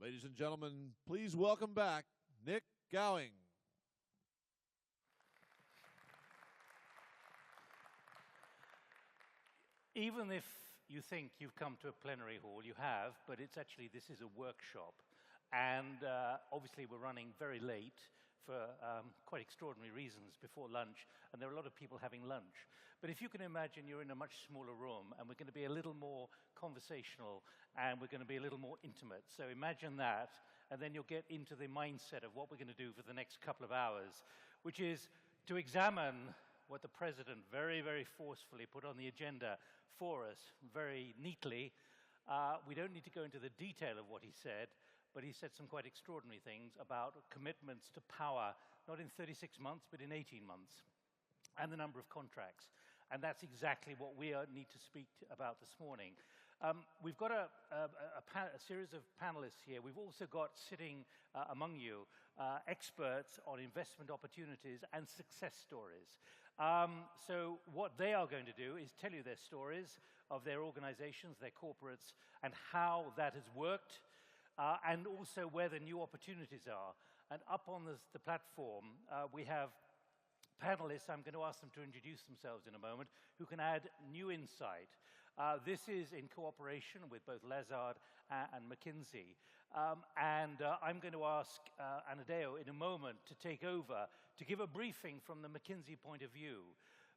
Ladies and gentlemen, please welcome back Nick Gowing. Even if you think you've come to a plenary hall, you have, but it's actually, this is a workshop. And obviously we're running very late for quite extraordinary reasons before lunch, and there are a lot of people having lunch. But if you can imagine you're in a much smaller room, and we're going to be a little more conversational, and we're going to be a little more intimate. So imagine that, and then you'll get into the mindset of what we're going to do for the next couple of hours, which is to examine what the President very, very forcefully put on the agenda for us, very neatly. We don't need to go into the detail of what he said, but he said some quite extraordinary things about commitments to power, not in 36 months, but in 18 months, and the number of contracts. And that's exactly what we need to speak about this morning. We've got a series of panelists here. We've also got sitting among you experts on investment opportunities and success stories. So what they are going to do is tell you their stories of their organizations, their corporates, and how that has worked, and also where the new opportunities are. And up on the platform, we have panelists. I'm going to ask them to introduce themselves in a moment, who can add new insight. This is in cooperation with both Lazard and McKinsey. I'm going to ask Amedeo in a moment to take over, to give a briefing from the McKinsey point of view.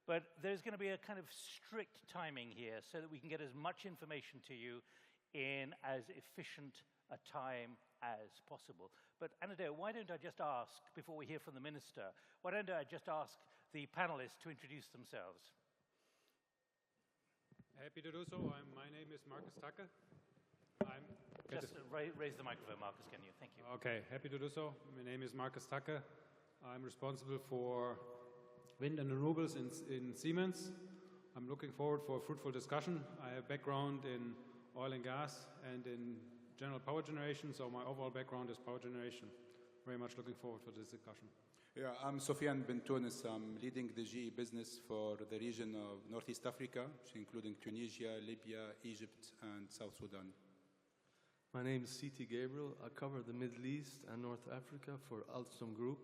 But there's going to be a kind of strict timing here so that we can get as much information to you in as efficient a time as possible. But Amedeo, why don't I just ask, before we hear from the Minister, why don't I just ask the panelists to introduce themselves? Happy to do so. My name is Markus Tacke. Just raise the microphone, Markus, can you? Thank you. Okay, happy to do so. My name is Markus Tacke. I'm responsible for wind and renewables in Siemens. I'm looking forward for a fruitful discussion. I have background in oil and gas and in general power generation, so my overall background is power generation. Very much looking forward to this discussion. Yeah, I'm Sofiane bin Tounes. I'm leading the GE business for the region of Northeast Africa, including Tunisia, Libya, Egypt, and South Sudan. My name is Seti, Gabriel. I cover the Middle East and North Africa for Alstom Group.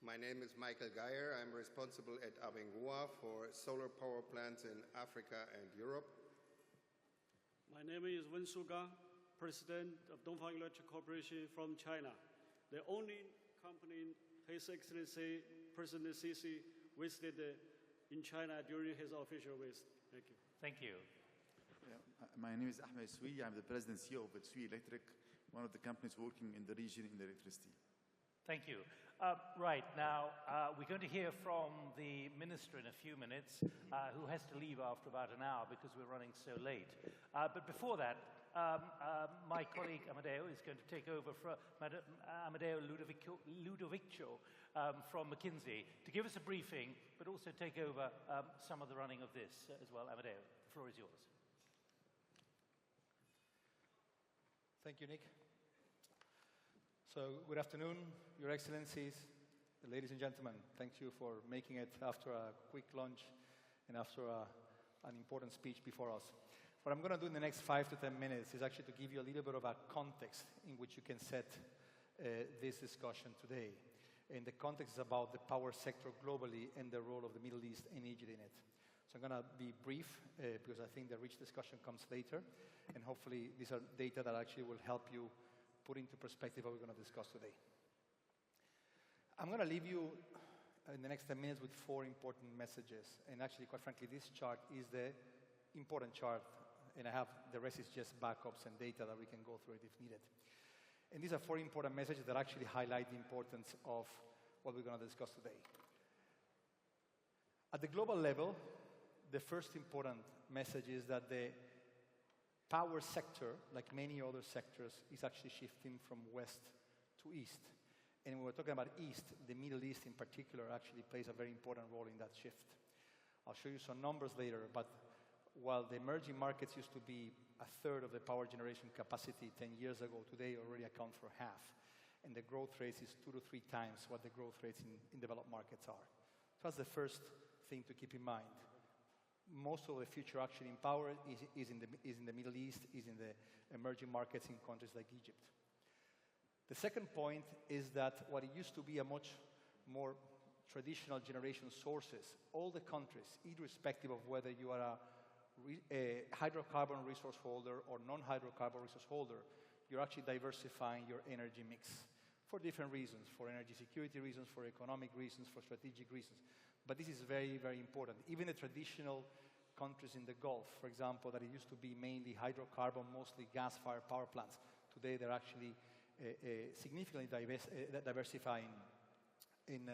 My name is Geyer. I'm responsible at Abengoa for solar power plants in Africa and Europe. My name is Shugang, President of Dongfang Electric Corporation from China, the only company His Excellency President Seti visited in China during his official visit. Thank you. Thank you. My name is Ahmed. I'm the President and CEO of Sewedy Electric, one of the companies working in the region in the electricity. Thank you. Right, now we're going to hear from the Minister in a few minutes, who has to leave after about an hour because we're running so late. But before that, my colleague Amedeo is going to take over from Amedeo Ludoviccio from McKinsey to give us a briefing, but also take over some of the running of this as well. Amedeo, the floor is yours. Thank you, Nick. So, good afternoon, Your Excellencies, ladies and gentlemen. Thank you for making it after a quick lunch and after an important speech before us. What I'm going to do in the next 5 to 10 minutes is actually to give you a little bit of a context in which you can set this discussion today. And the context is about the power sector globally and the role of the Middle East and Egypt in it. So I'm going to be brief because I think the rich discussion comes later. And hopefully these are data that actually will help you put into perspective what we're going to discuss today. I'm going to leave you in the next 10 minutes with 4 important messages. And actually, quite frankly, this chart is the important chart. And I have the rest is just backups and data that we can go through it if needed. And these are 4 important messages that actually highlight the importance of what we're going to discuss today. At the global level, the first important message is that the power sector, like many other sectors, is actually shifting from west to east. And when we're talking about east, the Middle East in particular actually plays a very important role in that shift. I'll show you some numbers later, but while the emerging markets used to be 1/3 of the power generation capacity 10 years ago, today already account for half. And the growth rate is 2 to 3 times what the growth rates in developed markets are. So that's the first thing to keep in mind. most of the future actually in power is in the Middle East, is in the emerging markets in countries like Egypt. The second point is that what it used to be a much more traditional generation sources, all the countries, irrespective of whether you are a hydrocarbon resource holder or non-hydrocarbon resource holder, you're actually diversifying your energy mix for different reasons, for energy security reasons, for economic reasons, for strategic reasons. But this is very, very important. Even the traditional countries in the Gulf, for example, that it used to be mainly hydrocarbon, mostly gas-fired power plants, today they're actually significantly diversifying in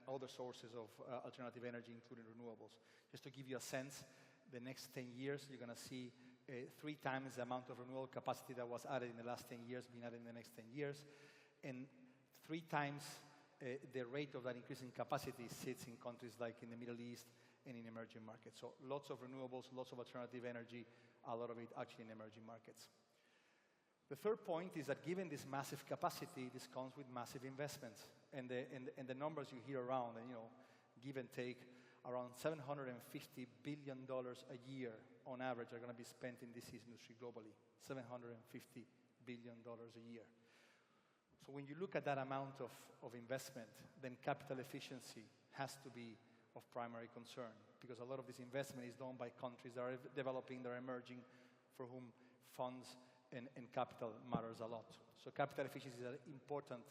other sources of alternative energy, including renewables. Just to give you a sense, the next 10 years, you're going to see 3 times the amount of renewable capacity that was added in the last 10 years being added in the next 10 years, and 3 times the rate of that increase in capacity sits in countries like in the Middle East and in emerging markets. So lots of renewables, lots of alternative energy, a lot of it actually in emerging markets. The third point is that given this massive capacity, this comes with massive investments. And the numbers you hear around, and, give and take, around $750 billion a year on average are going to be spent in this industry globally. $750 billion a year. So when you look at that amount of investment, then capital efficiency has to be of primary concern, because a lot of this investment is done by countries that are developing, that are emerging, for whom funds and capital matters a lot. So capital efficiency is an important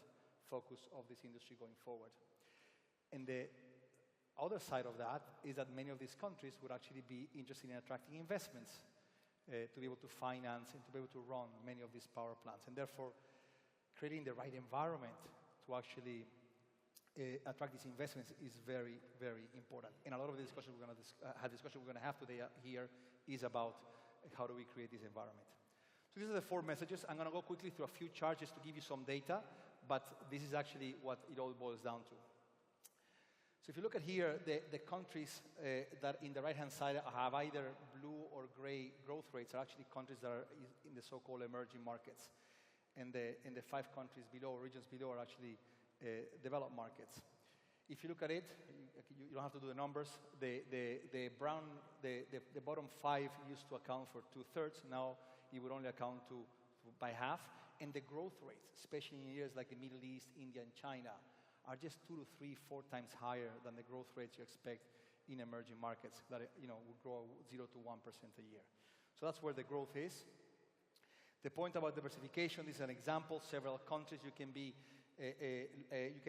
focus of this industry going forward. And the other side of that is that many of these countries would actually be interested in attracting investments to be able to finance and to be able to run many of these power plants. And therefore, creating the right environment to actually attract these investments is very, very important. And a lot of the discussion we're going to have today here is about how do we create this environment. So these are the 4 messages. I'm going to go quickly through a few charts just to give you some data, but this is actually what it all boils down to. So if you look at here, the countries that in the right-hand side have either blue or gray growth rates are actually countries that are in the so-called emerging markets. And the 5 countries below, regions below, are actually developed markets. If you look at it, you don't have to do the numbers. The bottom 5 used to account for 2/3. Now it would only account by half. And the growth rates, especially in areas like the Middle East, India, and China, are just 2 to 3, 4 times higher than the growth rates you expect in emerging markets that will grow 0 to 1% a year. So that's where the growth is. The point about diversification is an example. Several countries you can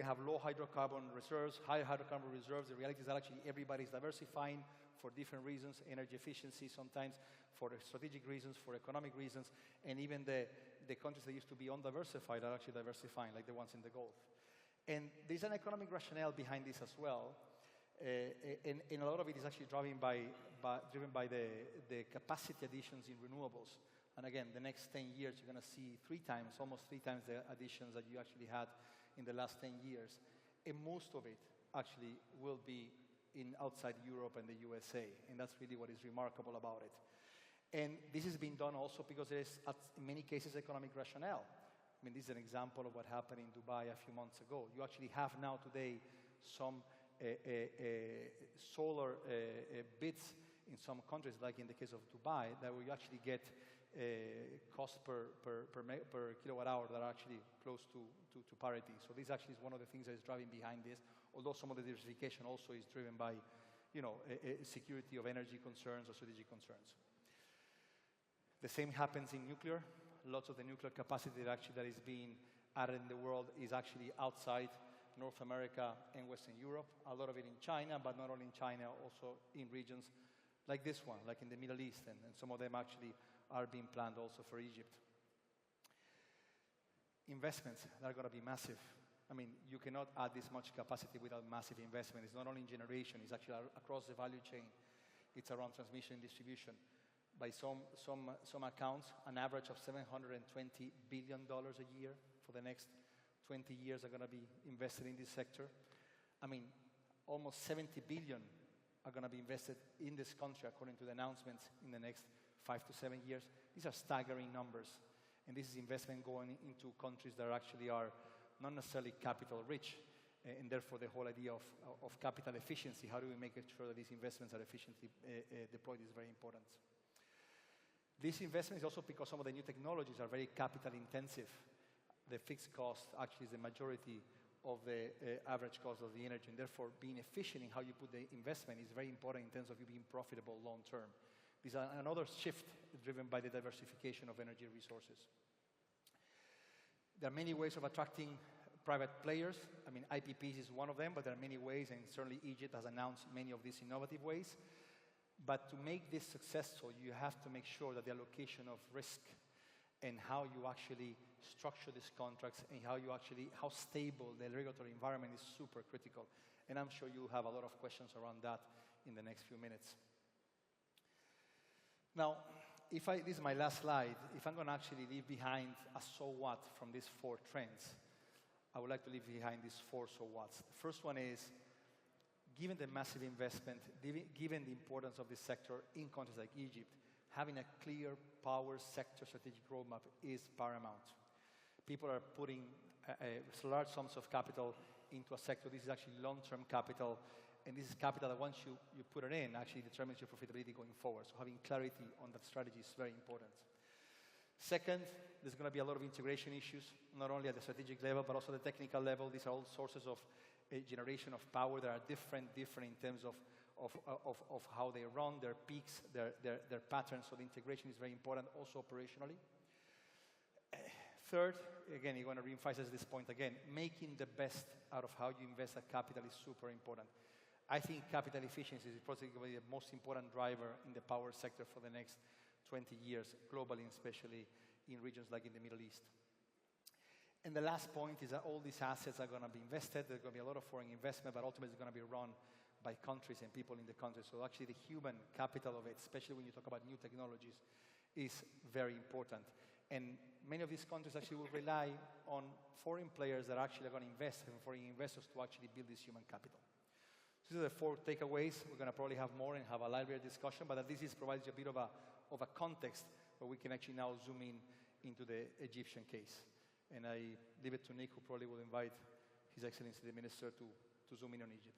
have low hydrocarbon reserves, high hydrocarbon reserves. The reality is that actually everybody's diversifying for different reasons, energy efficiency sometimes, for strategic reasons, for economic reasons, and even the countries that used to be undiversified are actually diversifying, like the ones in the Gulf. And there's an economic rationale behind this as well, and a lot of it is actually driven by the capacity additions in renewables. And again, the next 10 years, you're going to see almost three times the additions that you actually had in the last 10 years. And most of it actually will be outside Europe and the USA. And that's really what is remarkable about it. And this has been done also because there is, in many cases, economic rationale. I mean, this is an example of what happened in Dubai a few months ago. You actually have now today some solar bids in some countries, like in the case of Dubai, that we actually get cost per kilowatt hour that are actually close to parity. So this actually is one of the things that is driving behind this, although some of the diversification also is driven by security of energy concerns or strategic concerns. The same happens in nuclear. Lots of the nuclear capacity that is being added in the world is actually outside North America and Western Europe. A lot of it in China, but not only in China, also in regions like this one, like in the Middle East, and some of them actually are being planned also for Egypt. Investments that are going to be massive. I mean, you cannot add this much capacity without massive investment. It's not only in generation, it's actually across the value chain. It's around transmission and distribution. By some accounts, an average of $720 billion a year for the next 20 years are going to be invested in this sector. I mean, almost 70 billion are going to be invested in this country, according to the announcements, in the next 5 to 7 years. These are staggering numbers. And this is investment going into countries that actually are not necessarily capital rich. and therefore the whole idea of capital efficiency, how do we make sure that these investments are efficiently deployed is very important. This investment is also because some of the new technologies are very capital intensive. The fixed cost actually is the majority of the average cost of the energy, and therefore being efficient in how you put the investment is very important in terms of you being profitable long term. This is another shift driven by the diversification of energy resources. There are many ways of attracting private players. I mean, IPPs is one of them, but there are many ways, and certainly Egypt has announced many of these innovative ways. But to make this successful, you have to make sure that the allocation of risk and how you actually structure these contracts and how stable the regulatory environment is super critical. And I'm sure you'll have a lot of questions around that in the next few minutes. Now, this is my last slide. If I'm going to actually leave behind a so what from these 4 trends, I would like to leave behind these 4 so whats. The first one is, given the massive investment, given the importance of this sector in countries like Egypt, having a clear power sector strategic roadmap is paramount. People are putting large sums of capital into a sector. This is actually long-term capital, and this is capital that once you put it in, actually determines your profitability going forward. So having clarity on that strategy is very important. Second, there's going to be a lot of integration issues, not only at the strategic level, but also the technical level. These are all sources of generation of power that are different in terms of how they run, their peaks, their patterns. So the integration is very important, also operationally. Third, again, you want to reemphasize this point again, making the best out of how you invest that capital is super important. I think capital efficiency is probably the most important driver in the power sector for the next 20 years, globally, and especially in regions like in the Middle East. And the last point is that all these assets are going to be invested. There's going to be a lot of foreign investment, but ultimately it's going to be run by countries and people in the country. So actually the human capital of it, especially when you talk about new technologies, is very important. And many of these countries actually will rely on foreign players that actually are going to invest and foreign investors to actually build this human capital. These are the 4 takeaways. We're going to probably have more and have a livelier discussion, but at least this provides you a bit of a context where we can actually now zoom in into the Egyptian case. And I leave it to Nick, who probably will invite His Excellency the Minister to zoom in on Egypt.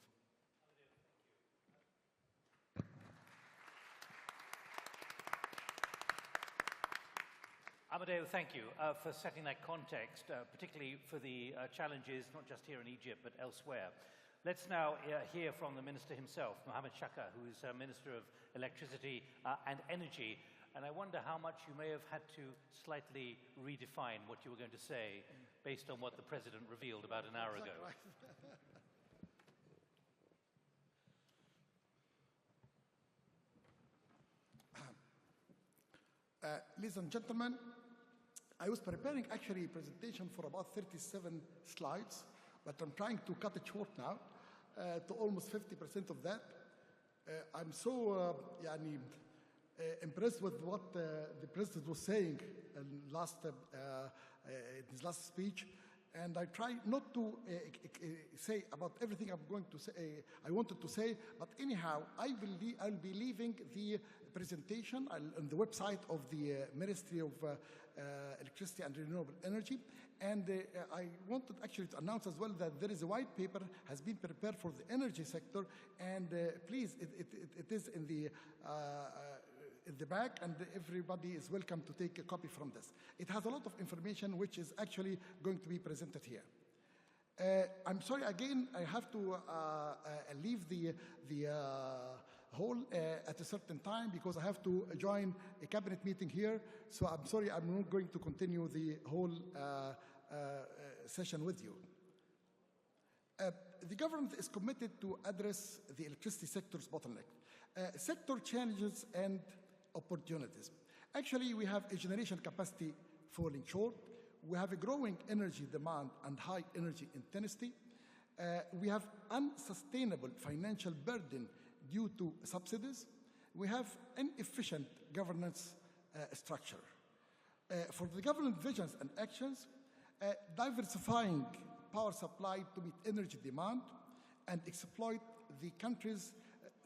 Amadeo, thank you for setting that context, particularly for the challenges not just here in Egypt but elsewhere. Let's now hear from the Minister himself, Mohamed, who is Minister of Electricity and Energy. And I wonder how much you may have had to slightly redefine what you were going to say based on what the President revealed about an hour ago. Ladies and gentlemen, I was preparing actually a presentation for about 37 slides, but I'm trying to cut it short now to almost 50% of that. I'm so impressed with what the President was saying in his last speech, and I try not to say about everything I'm going to say, I wanted to say, but anyhow, I'll be leaving the presentation on the website of the Ministry of Electricity and Renewable Energy, and I wanted actually to announce as well that there is a white paper has been prepared for the energy sector, and please, it is in the back, and everybody is welcome to take a copy from this. It has a lot of information which is actually going to be presented here. I'm sorry again, I have to leave the hall at a certain time because I have to join a cabinet meeting here. So I'm sorry, I'm not going to continue the whole session with you. The government is committed to address the electricity sector's bottleneck. Sector challenges and opportunities. Actually, we have a generation capacity falling short. We have a growing energy demand and high energy intensity. We have unsustainable financial burden due to subsidies. We have inefficient governance structure. For the government visions and actions, diversifying power supply to meet energy demand and exploit the country's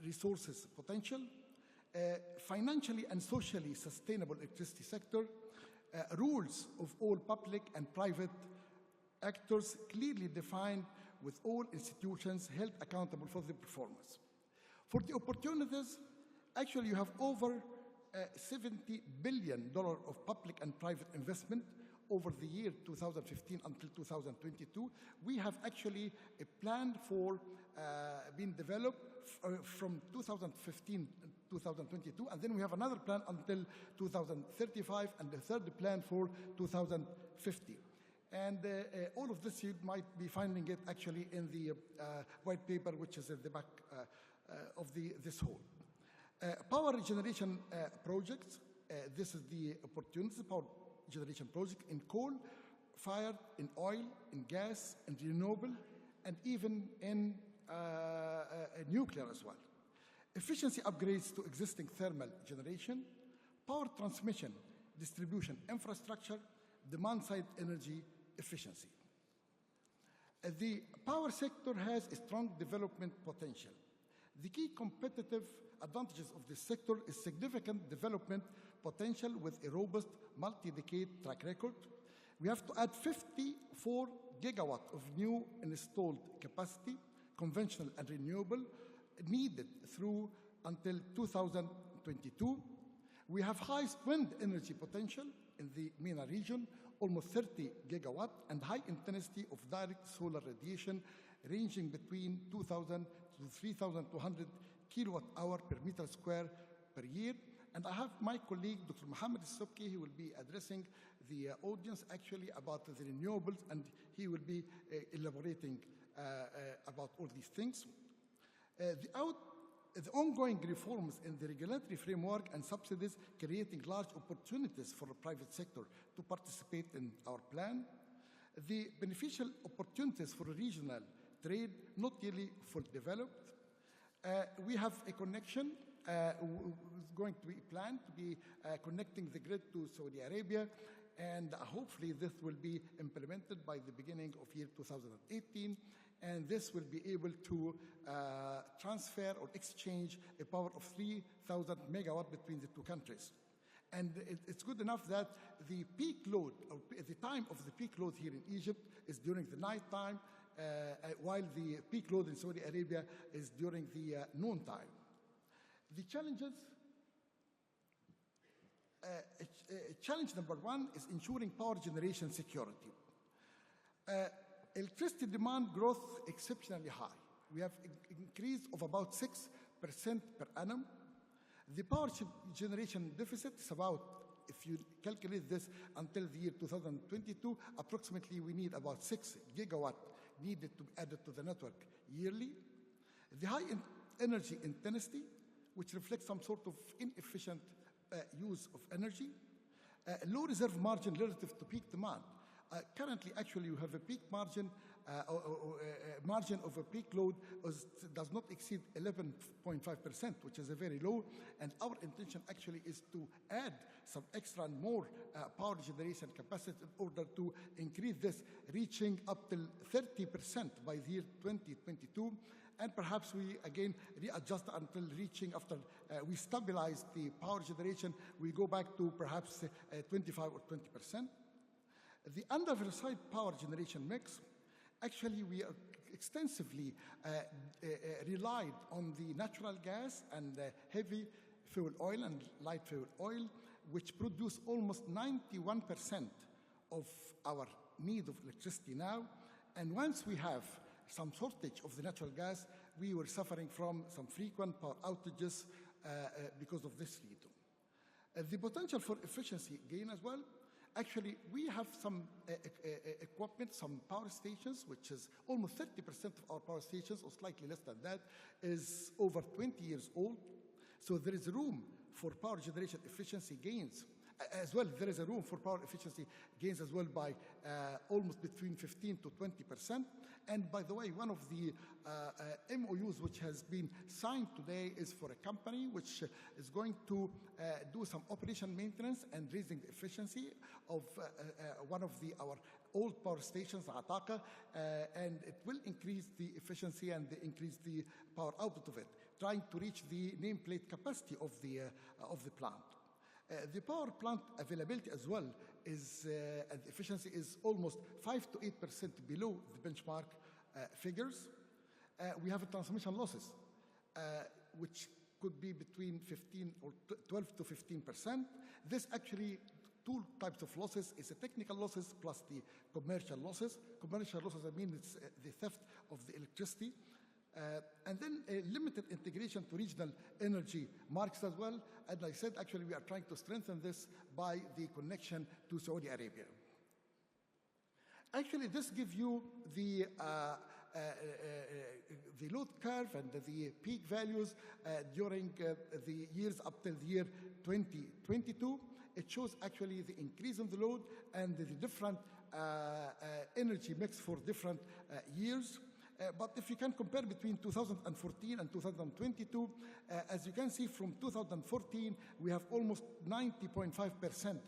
resources potential, financially and socially sustainable electricity sector, rules of all public and private actors clearly defined with all institutions held accountable for the performance. For the opportunities, actually you have over $70 billion of public and private investment over the year 2015 until 2022. We have actually a plan for being developed from 2015 to 2022, and then we have another plan until 2035, and the third plan for 2050. And all of this you might be finding it actually in the white paper, which is at the back of this whole. Power generation projects, this is the opportunity, power generation project in coal, fired, in oil, in gas, in renewable, and even in nuclear as well. Efficiency upgrades to existing thermal generation, power transmission, distribution infrastructure, demand-side energy efficiency. The power sector has a strong development potential. The key competitive advantages of this sector is significant development potential with a robust multi-decade track record. We have to add 54 gigawatt of new installed capacity, conventional and renewable, needed through until 2022. We have high wind energy potential in the MENA region, almost 30 gigawatt, and high intensity of direct solar radiation ranging between 2,000 to 3,200 kilowatt hour per meter square per year. And I have my colleague, Dr. Mohamed, he will be addressing the audience actually about the renewables, and he will be elaborating about all these things. The ongoing reforms in the regulatory framework and subsidies creating large opportunities for the private sector to participate in our plan. The beneficial opportunities for regional trade not really fully developed. We have a connection going to be planned to be connecting the grid to Saudi Arabia, and hopefully this will be implemented by the beginning of year 2018, and this will be able to transfer or exchange a power of 3,000 megawatt between the two countries. And it's good enough that the peak load, or the time of the peak load here in Egypt is during the night time, while the peak load in Saudi Arabia is during the noon time. The challenges, challenge number one is ensuring power generation security. Electricity demand growth exceptionally high. We have increase of about 6% per annum. The power generation deficit is about, if you calculate this until the year 2022, approximately we need about 6 gigawatt needed to be added to the network yearly. The high energy intensity, which reflects some sort of inefficient use of energy. Low reserve margin relative to peak demand. Currently, actually, you have a peak margin, margin of a peak load does not exceed 11.5%, which is a very low. And our intention actually is to add some extra and more power generation capacity in order to increase this, reaching up till 30% by the year 2022. And perhaps we again readjust until reaching after we stabilize the power generation, we go back to perhaps 25 or 20%. The undiversified power generation mix, actually we are extensively relied on the natural gas and heavy fuel oil and light fuel oil, which produce almost 91% of our need of electricity now. And once we have some shortage of the natural gas, we were suffering from some frequent power outages because of this reason. The potential for efficiency gain as well. Actually, we have some equipment, some power stations, which is almost 30% of our power stations, or slightly less than that, is over 20 years old. So there is room for power generation efficiency gains. As well, there is a room for power efficiency gains as well by almost between 15 to 20%. And by the way, one of the MOUs which has been signed today is for a company which is going to do some operation maintenance and raising the efficiency of one of our old power stations, Tacke, and it will increase the efficiency and increase the power output of it, trying to reach the nameplate capacity of the plant. The power plant availability as well is, and efficiency is almost 5 to 8% below the benchmark figures. We have transmission losses, which could be between 15 or 12 to 15%. This actually, two types of losses is the technical losses plus the commercial losses. Commercial losses, I mean, it's the theft of the electricity. And then a limited integration to regional energy markets as well. And I said, actually, we are trying to strengthen this by the connection to Saudi Arabia. Actually, this gives you the load curve and the peak values during the years up till the year 2022. It shows actually the increase in the load and the different energy mix for different years. But if you can compare between 2014 and 2022, as you can see from 2014, we have almost 90.5%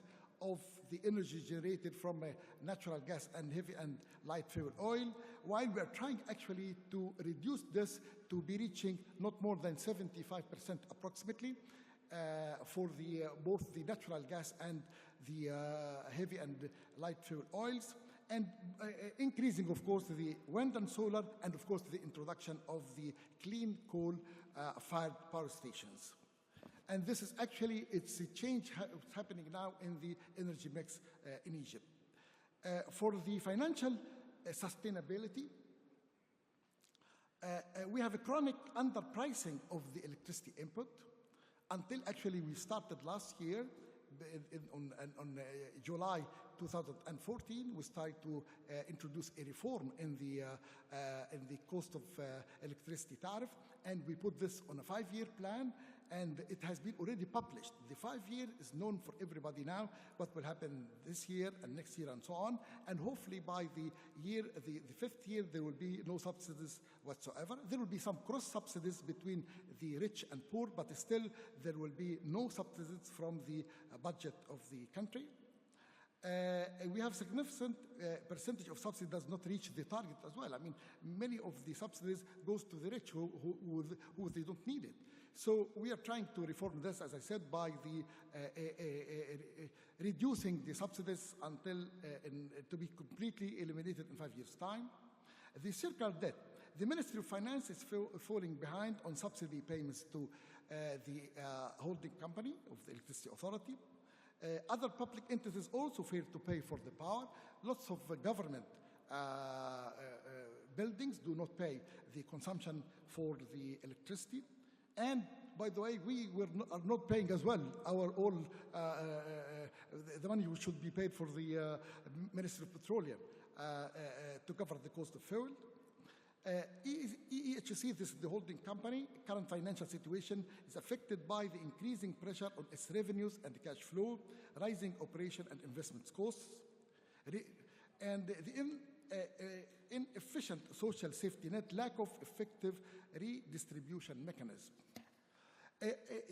of the energy generated from natural gas and heavy and light fuel oil, while we are trying actually to reduce this to be reaching not more than 75% approximately for both the natural gas and the heavy and light fuel oils, and increasing, of course, the wind and solar, and of course the introduction of the clean coal-fired power stations. And this is actually, it's a change happening now in the energy mix in Egypt. For the financial sustainability, we have a chronic underpricing of the electricity input until actually we started last year on July 2014, we started to introduce a reform in the cost of electricity tariff, and we put this on a 5-year plan, and it has been already published. The 5-year is known for everybody now, what will happen this year and next year and so on, and hopefully by the 5th year, there will be no subsidies whatsoever. There will be some cross-subsidies between the rich and poor, but still there will be no subsidies from the budget of the country. We have significant percentage of subsidy does not reach the target as well. I mean, many of the subsidies goes to the rich who they don't need it. So we are trying to reform this, as I said, by the reducing the subsidies until to be completely eliminated in 5 years' time. The circular debt. The Ministry of Finance is falling behind on subsidy payments to the holding company of the Electricity Authority. Other public entities also fail to pay for the power. Lots of government buildings do not pay the consumption for the electricity. And by the way, we are not paying as well the money which should be paid for the Ministry of Petroleum to cover the cost of fuel. EEHC, this is the holding company, current financial situation is affected by the increasing pressure on its revenues and cash flow, rising operation and investment costs, and the inefficient social safety net, lack of effective redistribution mechanism.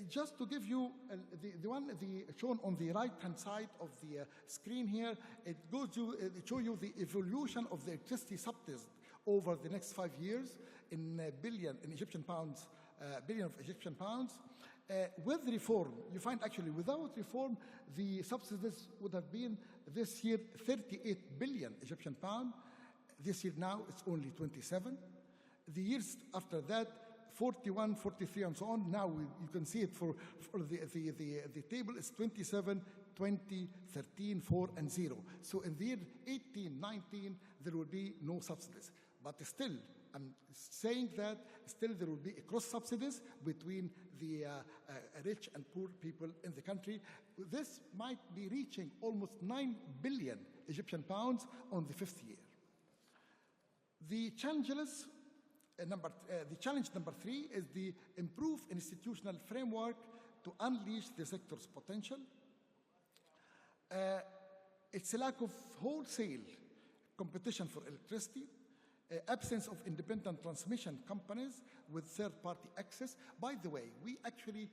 Just to give you the one shown on the right-hand side of the screen here, it shows you the evolution of the electricity subsidies over the next 5 years in billion of Egyptian pounds. With reform, you find actually without reform, the subsidies would have been this year 38 billion Egyptian pounds. This year now it's only 27. The years after that, 41, 43, and so on. Now you can see it for the table is 27, 20, 13, 4, and 0. So in the year 18, 19, there will be no subsidies. But still, I'm saying that still there will be cross subsidies between the rich and poor people in the country. This might be reaching almost 9 billion Egyptian pounds on the 5th year. The challenges. The challenge number 3 is the improved institutional framework to unleash the sector's potential. It's a lack of wholesale competition for electricity, absence of independent transmission companies with third-party access. By the way, we actually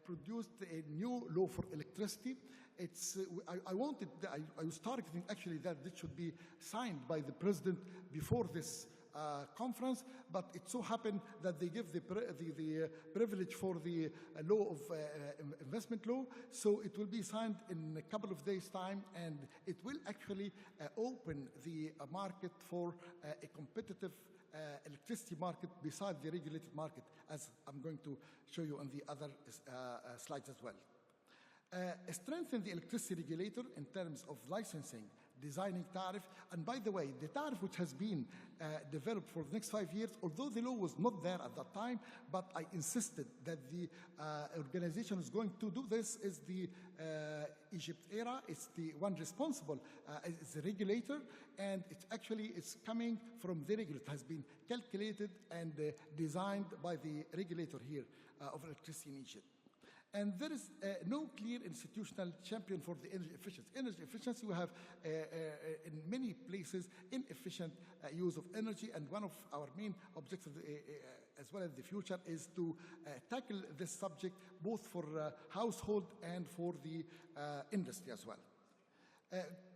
produced a new law for electricity. I was targeting actually that this should be signed by the president before this conference, but it so happened that they give the privilege for the law of investment law, so it will be signed in a couple of days' time, and it will actually open the market for a competitive electricity market beside the regulated market, as I'm going to show you on the other slides as well. Strengthen the electricity regulator in terms of licensing, designing tariff, and by the way, the tariff which has been developed for the next 5 years, although the law was not there at that time, but I insisted that the organization is going to do this is the Egypt era. It's the one responsible, it's the regulator, and it actually is coming from the regulator. It has been calculated and designed by the regulator here of electricity in Egypt. And there is no clear institutional champion for the energy efficiency. Energy efficiency, we have in many places inefficient use of energy, and one of our main objectives as well as the future is to tackle this subject both for household and for the industry as well.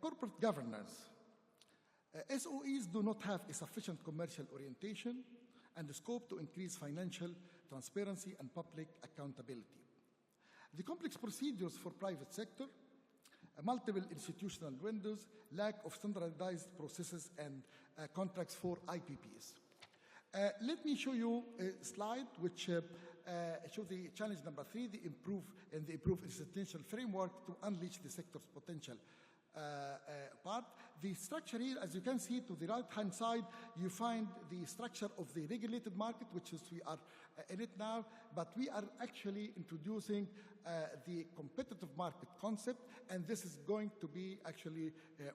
Corporate governance. SOEs do not have a sufficient commercial orientation and the scope to increase financial transparency and public accountability. The complex procedures for private sector, multiple institutional windows, lack of standardized processes and contracts for IPPs. Let me show you a slide which shows the challenge number 3, the improved institutional framework to unleash the sector's potential part. The structure here, as you can see to the right-hand side, you find the structure of the regulated market, which is we are in it now, but we are actually introducing the competitive market concept, and this is going to be actually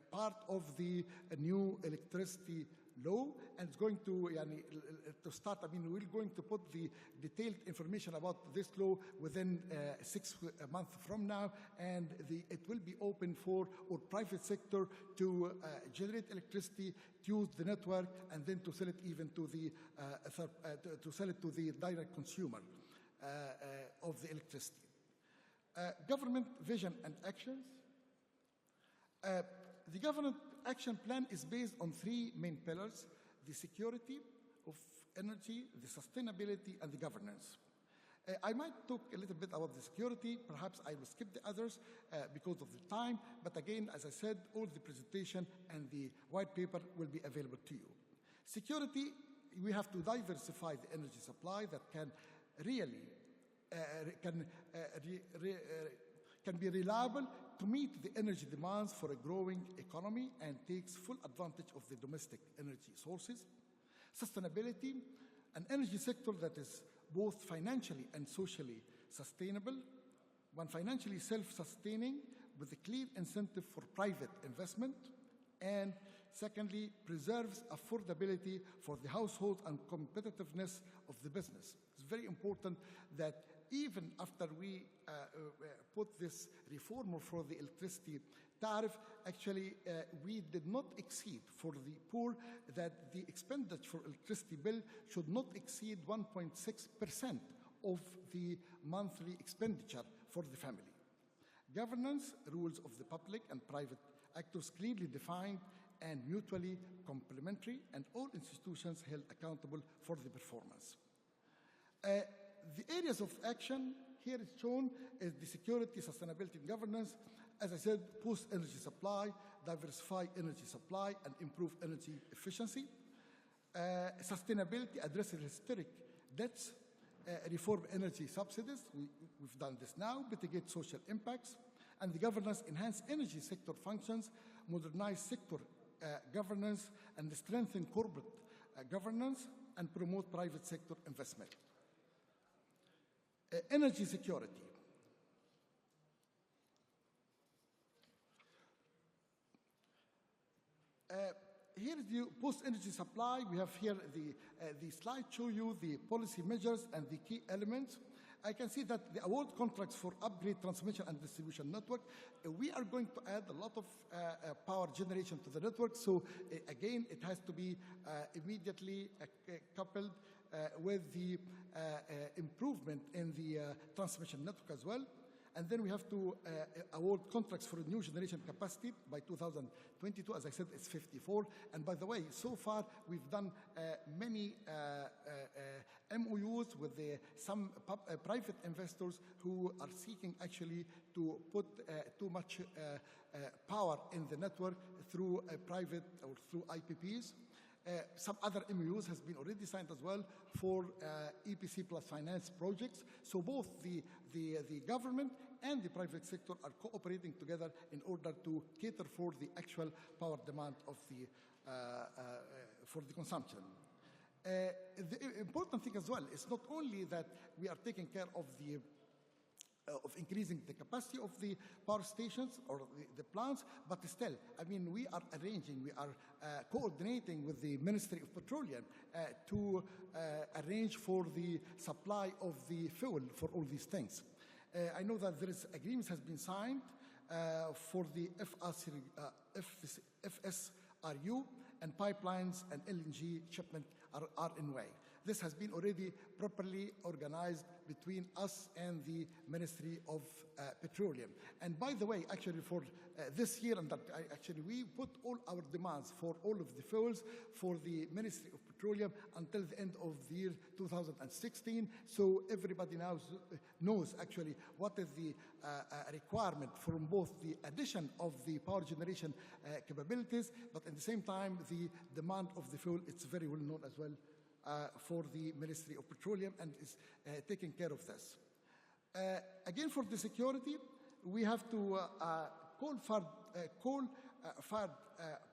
part of the new electricity law, and it's going to start. I mean, we're going to put the detailed information about this law within 6 months from now, and it will be open for our private sector to generate electricity, to use the network, and then to sell it even to the direct consumer of the electricity. Government vision and actions. The government action plan is based on 3 main pillars: the security of energy, the sustainability, and the governance. I might talk a little bit about the security. Perhaps I will skip the others because of the time. But again, as I said, all the presentation and the white paper will be available to you. Security, we have to diversify the energy supply that can really can be reliable to meet the energy demands for a growing economy and takes full advantage of the domestic energy sources. Sustainability, an energy sector that is both financially and socially sustainable, one financially self-sustaining with a clear incentive for private investment, and secondly, preserves affordability for the household and competitiveness of the business. It's very important that even after we put this reform for the electricity tariff, actually we did not exceed for the poor that the expenditure for electricity bill should not exceed 1.6% of the monthly expenditure for the family. Governance, rules of the public and private actors clearly defined and mutually complementary, and all institutions held accountable for the performance. The areas of action here is shown is the security, sustainability, and governance. As I said, boost energy supply, diversify energy supply, and improve energy efficiency. Sustainability addresses historic debts, reform energy subsidies. We've done this now, mitigate social impacts. And the governance, enhance energy sector functions, modernize sector governance, and strengthen corporate governance, and promote private sector investment. Energy security. Here is the post-energy supply. We have here the slide show you the policy measures and the key elements. I can see that the award contracts for upgrade transmission and distribution network, we are going to add a lot of power generation to the network. So again, it has to be immediately coupled with the improvement in the transmission network as well. And then we have to award contracts for new generation capacity by 2022. As I said, it's 54. And by the way, so far we've done many MOUs with some private investors who are seeking actually to put too much power in the network through private or through IPPs. Some other MOUs has been already signed as well for EPC plus finance projects. So both the government and the private sector are cooperating together in order to cater for the actual power demand of for the consumption. The important thing as well is not only that we are taking care of increasing the capacity of the power stations or the plants, but still, I mean, we are coordinating with the Ministry of Petroleum to arrange for the supply of the fuel for all these things. I know that there is agreements has been signed for the FSRU, and pipelines and LNG shipment are in way. This has been already properly organized between us and the Ministry of Petroleum. And by the way, actually for this year, and actually we put all our demands for all of the fuels for the Ministry of Petroleum until the end of the year 2016. So everybody now knows actually what is the requirement from both the addition of the power generation capabilities, but at the same time, the demand of the fuel, it's very well known as well for the Ministry of Petroleum and is taking care of this. Again, for the security, we have to coal-fired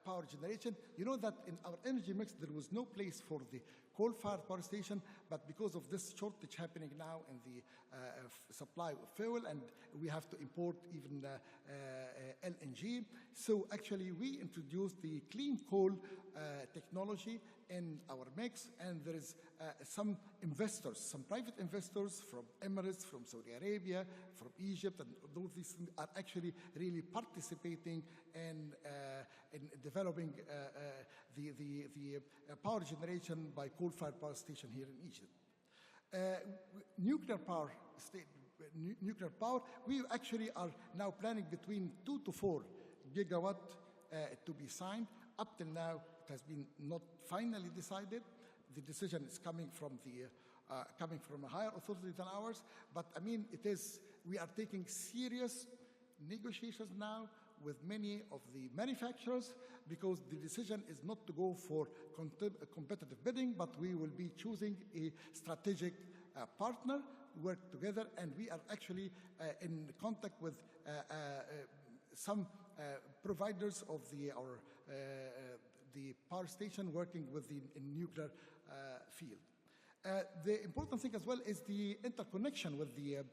power generation. You know that in our energy mix, there was no place for the coal-fired power station, but because of this shortage happening now in the supply of fuel, and we have to import even LNG. So actually, we introduced the clean coal technology in our mix, and there is some investors, some private investors from Emirates, from Saudi Arabia, from Egypt, and those these things are actually really participating in developing the power generation by coal-fired power station here in Egypt. Nuclear power, we actually are now planning between 2 to 4 gigawatt to be signed. Up till now, it has been not finally decided. The decision is coming from a higher authority than ours. But I mean, we are taking serious negotiations now with many of the manufacturers, because the decision is not to go for competitive bidding, but we will be choosing a strategic partner, work together, and we are actually in contact with some providers of the power station working with the nuclear field. The important thing as well is the interconnection with the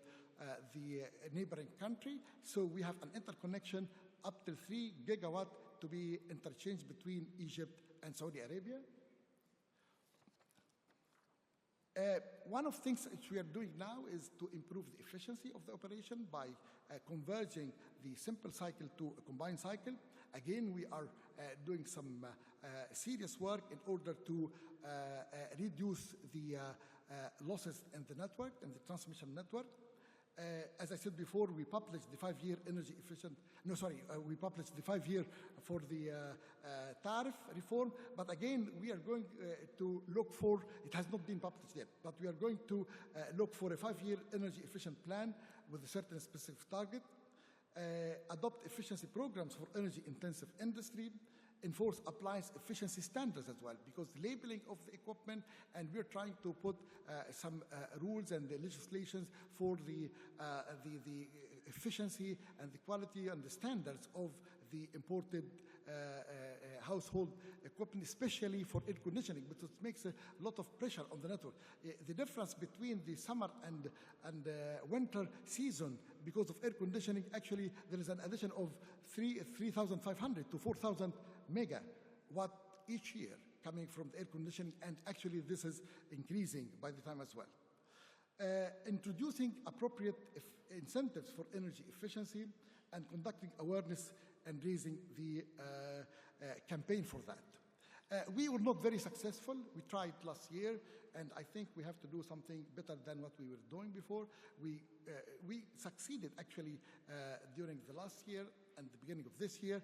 neighboring country. So we have an interconnection up to 3 gigawatt to be interchanged between Egypt and Saudi Arabia. One of the things which we are doing now is to improve the efficiency of the operation by converging the simple cycle to a combined cycle. Again, we are doing some serious work in order to reduce the losses in the network, in the transmission network. As I said before, we published the 5-year energy efficient, we published the 5-year for the tariff reform, but again, we are going to look for, it has not been published yet, but we are going to look for a 5-year energy efficient plan with a certain specific target, adopt efficiency programs for energy intensive industry, enforce appliance efficiency standards as well, because the labeling of the equipment, and we're trying to put some rules and the legislations for the efficiency and the quality and the standards of the imported household equipment, especially for air conditioning, because it makes a lot of pressure on the network. The difference between the summer and winter season, because of air conditioning, actually there is an addition of 3,500 to 4,000 megawatt each year coming from the air conditioning, and actually this is increasing by the time as well. Introducing appropriate incentives for energy efficiency and conducting awareness and raising the campaign for that. We were not very successful. We tried last year, and I think we have to do something better than what we were doing before. We succeeded actually during the last year and the beginning of this year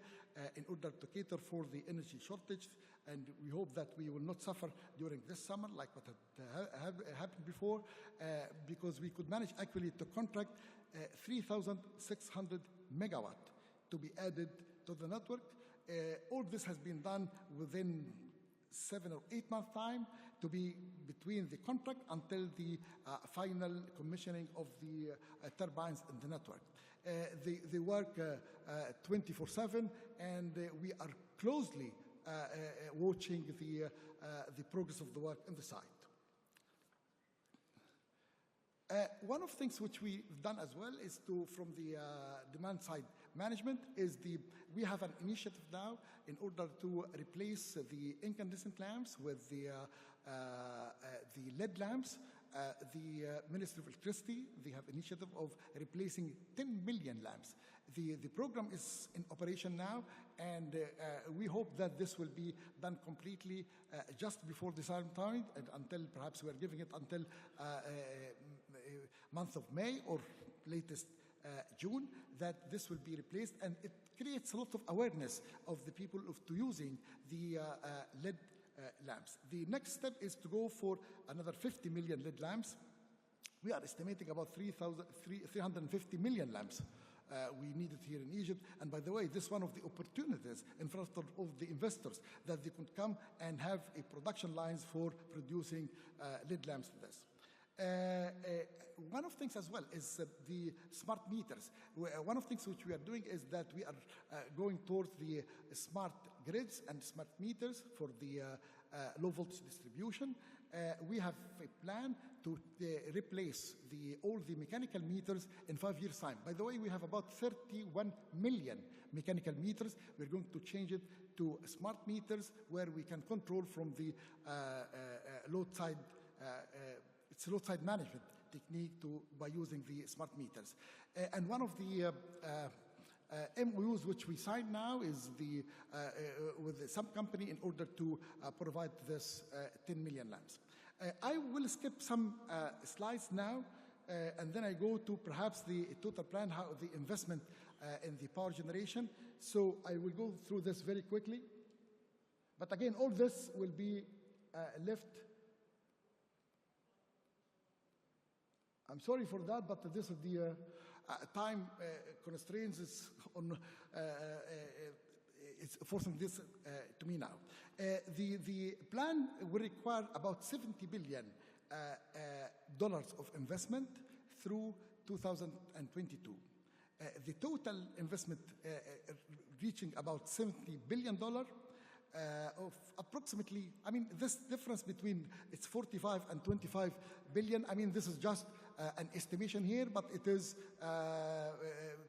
in order to cater for the energy shortage, and we hope that we will not suffer during this summer like what had happened before, because we could manage actually to contract 3,600 megawatt to be added to the network. All this has been done within 7 or 8 months' time to be between the contract until the final commissioning of the turbines in the network. They work 24/7, and we are closely watching the progress of the work in the site. One of the things which we've done as well is from the demand side management, we have an initiative now in order to replace the incandescent lamps with the LED lamps. The Ministry of Electricity, they have initiative of replacing 10 million lamps. The program is in operation now, and we hope that this will be done completely just before the summer time, and until perhaps we are giving it until month of May or latest June, that this will be replaced, and it creates a lot of awareness of the people to using the LED lamps. The next step is to go for another 50 million LED lamps. We are estimating about 350 million lamps we need it here in Egypt. And by the way, this is one of the opportunities in front of the investors, that they could come and have a production lines for producing LED lamps to this. One of the things as well is the smart meters. One of the things which we are doing is that we are going towards the smart grids and smart meters for the low voltage distribution. We have a plan to replace all the mechanical meters in 5 years' time. By the way, we have about 31 million mechanical meters. We're going to change it to smart meters where we can control from the load side. It's a load side management technique by using the smart meters. And one of the MOUs which we signed now is with some company in order to provide this 10 million lamps. I will skip some slides now, and then I go to perhaps the total plan, how the investment in the power generation. So I will go through this very quickly. But again, all this will be left. I'm sorry for that, but this is the time constraints is on. It's forcing this to me now. The plan will require about $70 billion of investment through 2022. The total investment reaching about $70 billion. Of approximately, I mean, this difference between it's 45 and 25 billion. I mean, this is just an estimation here, but it is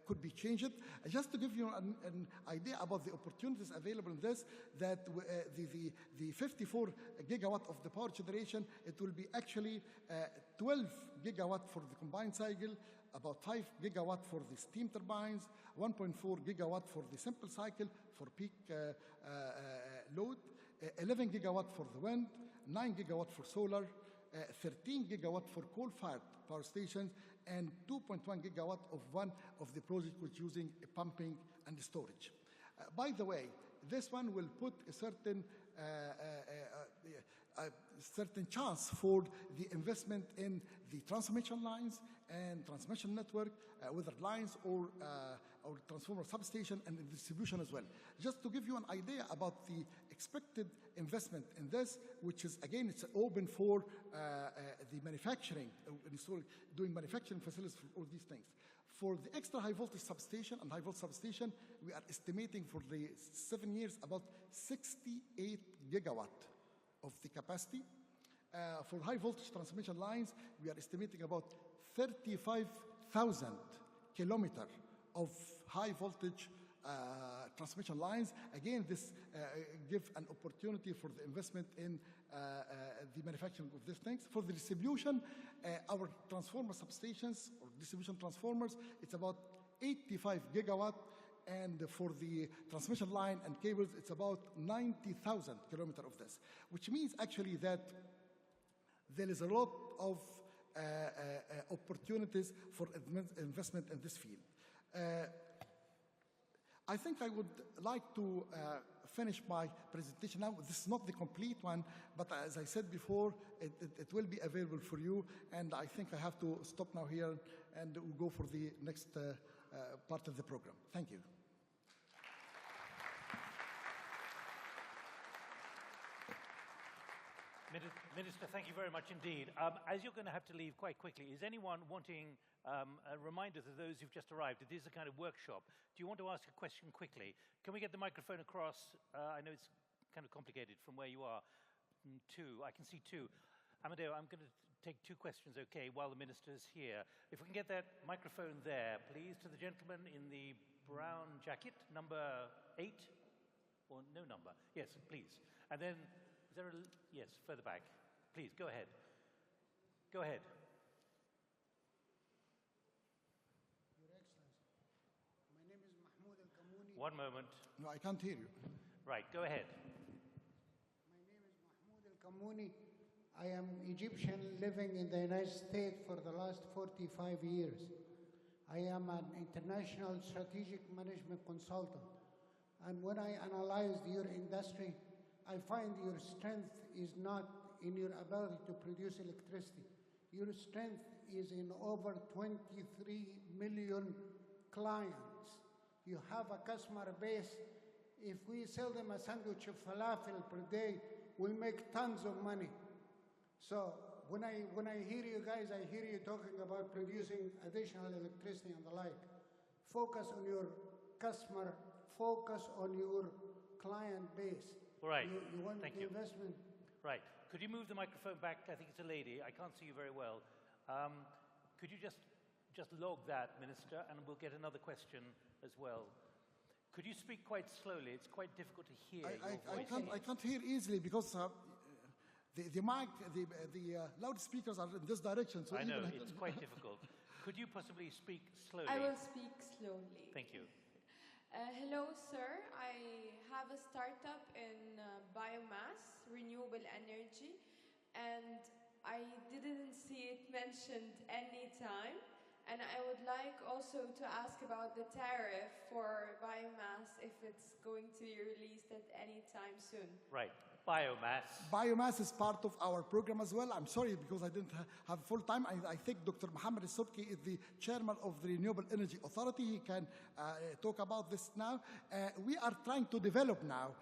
could be changed. Just to give you an idea about the opportunities available in this, that the 54 gigawatt of the power generation, it will be actually 12 gigawatt for the combined cycle, about 5 gigawatt for the steam turbines, 1.4 gigawatt for the simple cycle for peak load, 11 gigawatt for the wind, 9 gigawatt for solar, 13 gigawatt for coal-fired power stations, and 2.1 gigawatt of one of the projects which using pumping and storage. By the way, this one will put a certain chance for the investment in the transmission lines and transmission network, whether lines or transformer substation and distribution as well. Just to give you an idea about the expected investment in this, which is, again, it's open for the manufacturing, doing manufacturing facilities for all these things. For the extra high voltage substation and high voltage substation, we are estimating for the 7 years about 68 gigawatt of the capacity. For high voltage transmission lines, we are estimating about 35,000 kilometers of high voltage transmission lines. Again, this gives an opportunity for the investment in the manufacturing of these things. For the distribution, our transformer substations or distribution transformers, it's about 85 gigawatt, and for the transmission line and cables, it's about 90,000 kilometers of this, which means actually that there is a lot of opportunities for investment in this field. I think I would like to finish my presentation now. This is not the complete one, but as I said before, it will be available for you, and I think I have to stop now here and we'll go for the next part of the program. Thank you. Minister, thank you very much indeed. As you're going to have to leave quite quickly, is anyone wanting a reminder to those who've just arrived that this is a kind of workshop? Do you want to ask a question quickly? Can we get the microphone across? I know it's kind of complicated from where you are. Two, I can see two. Amadeo, I'm going to take two questions, okay, while the minister's here. If we can get that microphone there, please, to the gentleman in the brown jacket, number 8, or no number. Yes, please. And then, is there a, yes, further back. Please, go ahead. Go ahead. Your Excellency, my name is Mahmoud Al-Kamouni. One moment. No, I can't hear you. Right, go ahead. My name is Mahmoud Al-Kamouni. I am Egyptian living in the United States for the last 45 years. I am an international strategic management consultant. And when I analyzed your industry, I find your strength is not in your ability to produce electricity. Your strength is in over 23 million clients. You have a customer base. If we sell them a sandwich of falafel per day, we make tons of money. So when I hear you guys, I hear you talking about producing additional electricity and the like. Focus on your customer, focus on your client base. All right, you want thank the you. investment. Right, could you move the microphone back? I think it's a lady. I can't see you very well. Could you just log that, Minister, and we'll get another question as well. Could you speak quite slowly? It's quite difficult to hear your voice. I can't hear easily because the mic, the loudspeakers are in this direction. So I know, it's quite difficult. Could you possibly speak slowly? I will speak slowly. Thank you. Hello, sir. I have a startup in biomass, renewable energy, and I didn't see it mentioned any time. And I would like also to ask about the tariff for biomass, if it's going to be released at any time soon. Right, biomass. Biomass is part of our program as well. I'm sorry because I didn't have full time. I think Dr. Mohamed is the chairman of the Renewable Energy Authority. He can talk about this now. We are trying to develop now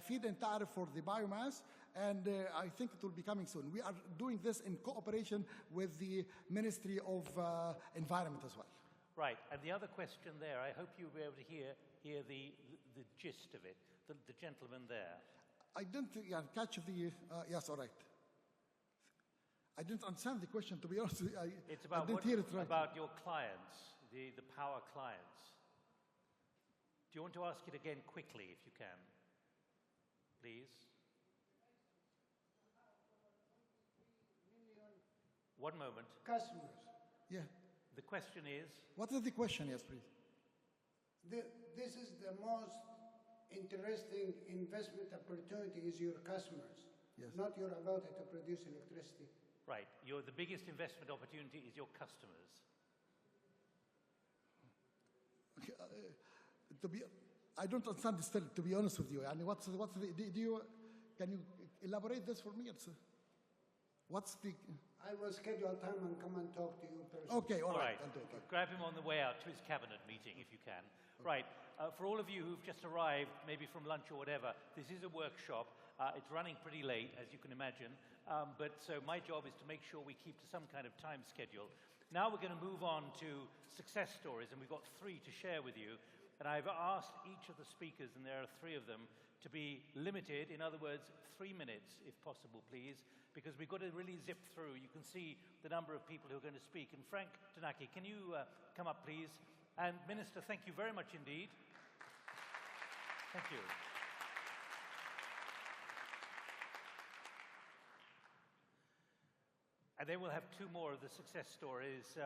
feed-in tariff for the biomass, and I think it will be coming soon. We are doing this in cooperation with the Ministry of Environment as well. Right, and the other question there, I hope you'll be able to hear the gist of it, the gentleman there. I didn't catch the, yes, all right. I didn't understand the question, to be honest. It's about, I didn't hear it right. About your clients, the power clients. Do you want to ask it again quickly, if you can? Please. 1 moment. Customers. Yeah. The question is? What is the question? Yes, please. This is the most interesting investment opportunity is your customers, yes, not your ability to produce electricity. Right. The biggest investment opportunity is your customers. Okay, I don't understand this still, to be honest with you. I mean, can you elaborate this for me? I will schedule time and come and talk to you personally. Okay, all right. I'll do it. Grab him on the way out to his cabinet meeting, if you can. Right. For all of you who've just arrived, maybe from lunch or whatever, this is a workshop. It's running pretty late, as you can imagine. So my job is to make sure we keep to some kind of time schedule. Now we're going to move on to success stories, and we've got 3 to share with you. And I've asked each of the speakers, and there are 3 of them, to be limited. In other words, 3 minutes, if possible, please, because we've got to really zip through. You can see the number of people who are going to speak. And Frank Tacke, can you come up, please? And Minister, thank you very much indeed. Thank you. And then we'll have 2 more of the success stories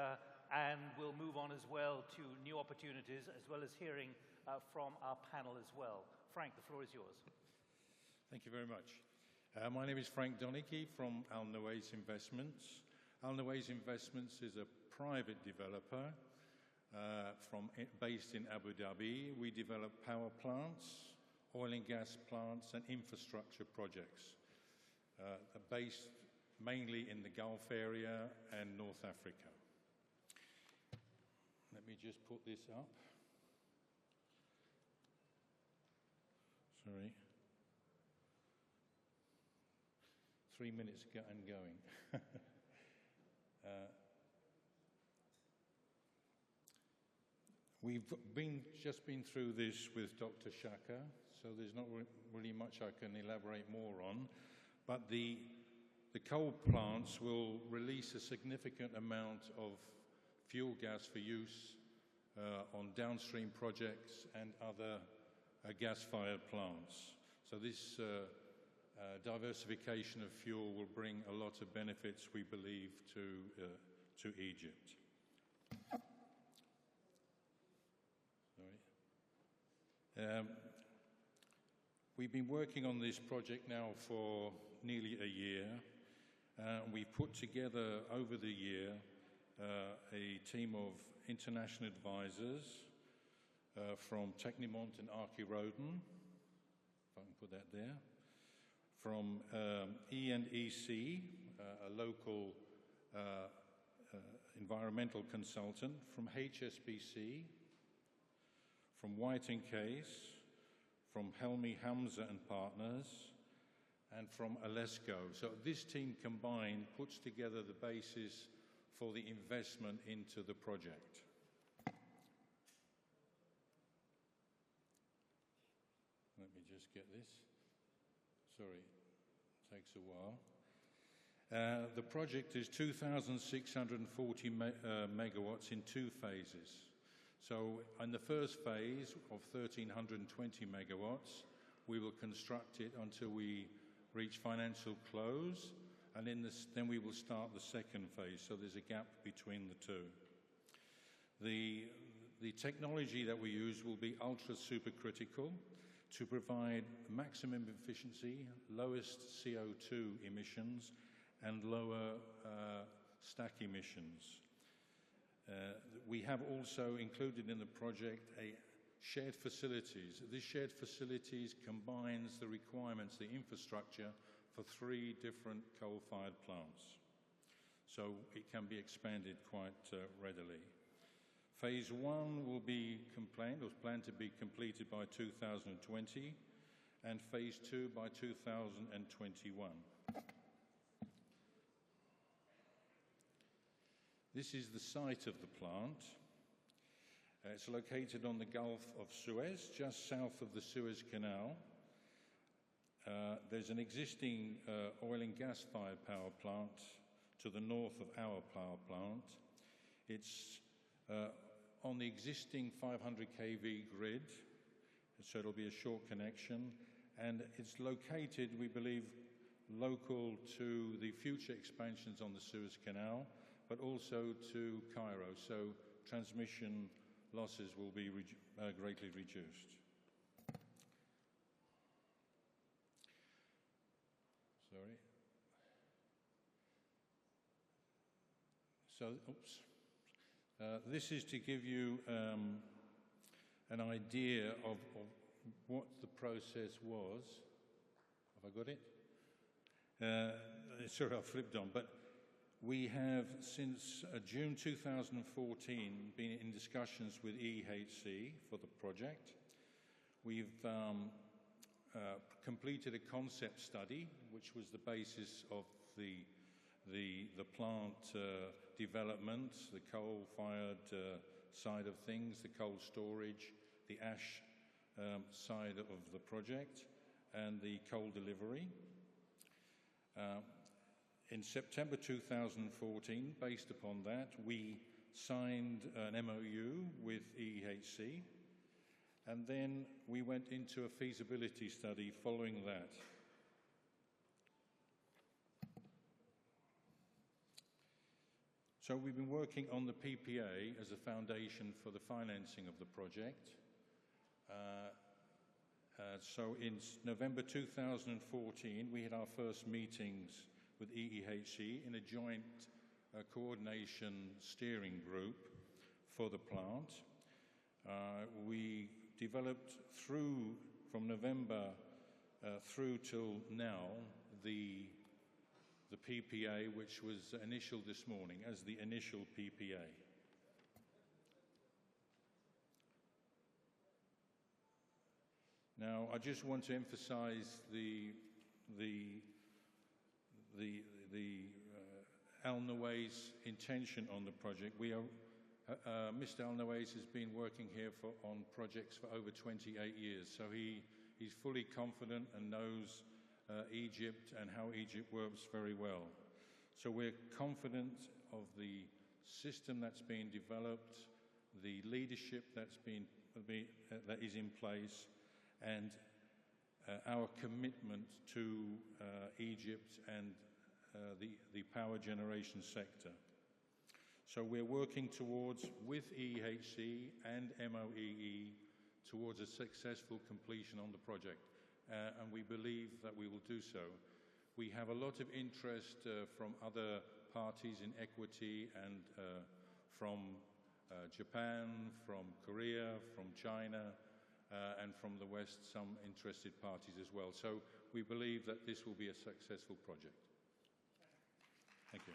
and we'll move on as well to new opportunities, as well as hearing from our panel as well. Frank, the floor is yours. Thank you very much. My name is Frank Donicky from Al Naways Investments. Al Naways Investments is a private developer based in Abu Dhabi. We develop power plants, oil and gas plants, and infrastructure projects based mainly in the Gulf area and North Africa. Let me just put this up. Sorry. 3 minutes and going. We've just been through this with Dr. Shaka, so there's not really much I can elaborate more on. But the coal plants will release a significant amount of fuel gas for use on downstream projects and other gas-fired plants. So this diversification of fuel will bring a lot of benefits, we believe, to Egypt. Sorry. We've been working on this project now for nearly a year. We've put together over the year a team of international advisors from Technimont and Archiroden, if I can put that there, from EEDC, a local environmental consultant, from HSBC, from White & Case, from Helmi Hamza and Partners, and from Alesco. So this team combined puts together the basis for the investment into the project. Let me just get this. Sorry, it takes a while. The project is 2,640 megawatts in 2 phases. So in the first phase of 1,320 megawatts, we will construct it until we reach financial close, and then we will start the second phase, so there's a gap between the two. The technology that we use will be ultra supercritical to provide maximum efficiency, lowest CO2 emissions, and lower stack emissions. We have also included in the project a shared facilities. This shared facilities combines the requirements, the infrastructure, for 3 different coal-fired plants. So it can be expanded quite readily. Phase 1 will be planned to be completed by 2020, and Phase 2 by 2021. This is the site of the plant. It's located on the Gulf of Suez, just south of the Suez Canal. There's an existing oil and gas-fired power plant to the north of our power plant. It's on the existing 500 kV grid, so it'll be a short connection. And it's located, we believe, local to the future expansions on the Suez Canal, but also to Cairo, so transmission losses will be greatly reduced. Sorry. So, this is to give you an idea of what the process was. Have I got it? Sorry, I flipped on, but we have, since June 2014, been in discussions with EEDC for the project. We've completed a concept study, which was the basis of the plant development, the coal-fired side of things, the coal storage, the ash side of the project, and the coal delivery. In September 2014, based upon that, we signed an MOU with EEDC, and then we went into a feasibility study following that. So we've been working on the PPA as a foundation for the financing of the project. So in November 2014, we had our first meetings with EEHC in a joint coordination steering group for the plant. We developed from November through till now, the PPA, which was initial this morning as the initial PPA. Now, I just want to emphasize Al Nawai's intention on the project. Mr. Al Nawais has been working here on projects for over 28 years, so he's fully confident and knows Egypt and how Egypt works very well. So we're confident of the system that's been developed, the leadership that is in place, and our commitment to Egypt and the power generation sector. So we're working with EEHC and MOEE, towards a successful completion on the project. And we believe that we will do so. We have a lot of interest from other parties in equity and from Japan, from Korea, from China, and from the West, some interested parties as well. So we believe that this will be a successful project. Thank you.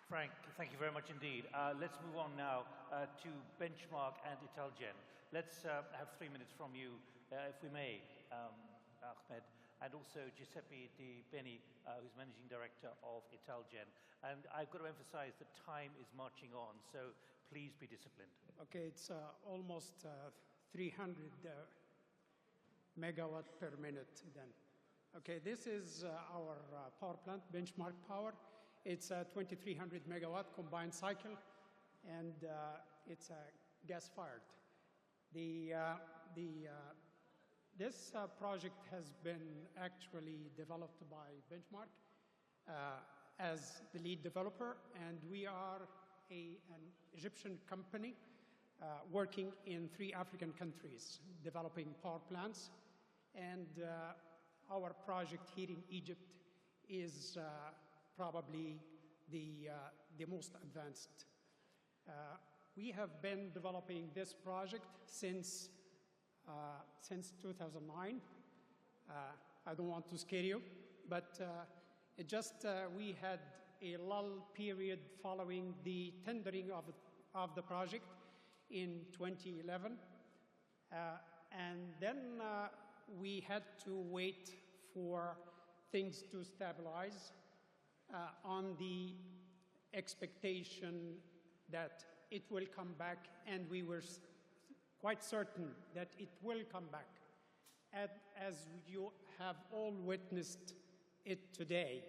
Frank, thank you very much indeed. Let's move on now to Benchmark and Italgen. Let's have 3 minutes from you, if we may, Ahmed, and also Giuseppe Di Beni, who's Managing Director of Italgen. And I've got to emphasize that time is marching on, so please be disciplined. Okay, it's almost 300 megawatt per minute then. Okay, this is our power plant, Benchmark Power. It's a 2,300 megawatt combined cycle, and it's gas-fired. This project has been actually developed by Benchmark as the lead developer, and we are an Egyptian company working in 3 African countries, developing power plants. And our project here in Egypt is probably the most advanced. We have been developing this project since 2009. I don't want to scare you, but we had a lull period following the tendering of the project in 2011. And then we had to wait for things to stabilize on the expectation that it will come back, and we were quite certain that it will come back. As you have all witnessed it today,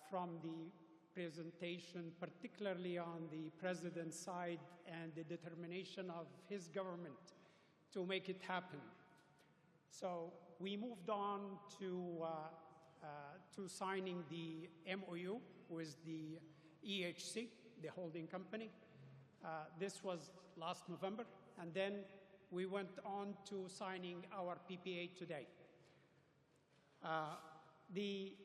from the presentation, particularly on the president's side and the determination of his government to make it happen. So we moved on to signing the MOU with the EEHC, the holding company. This was last November, and then we went on to signing our PPA today. The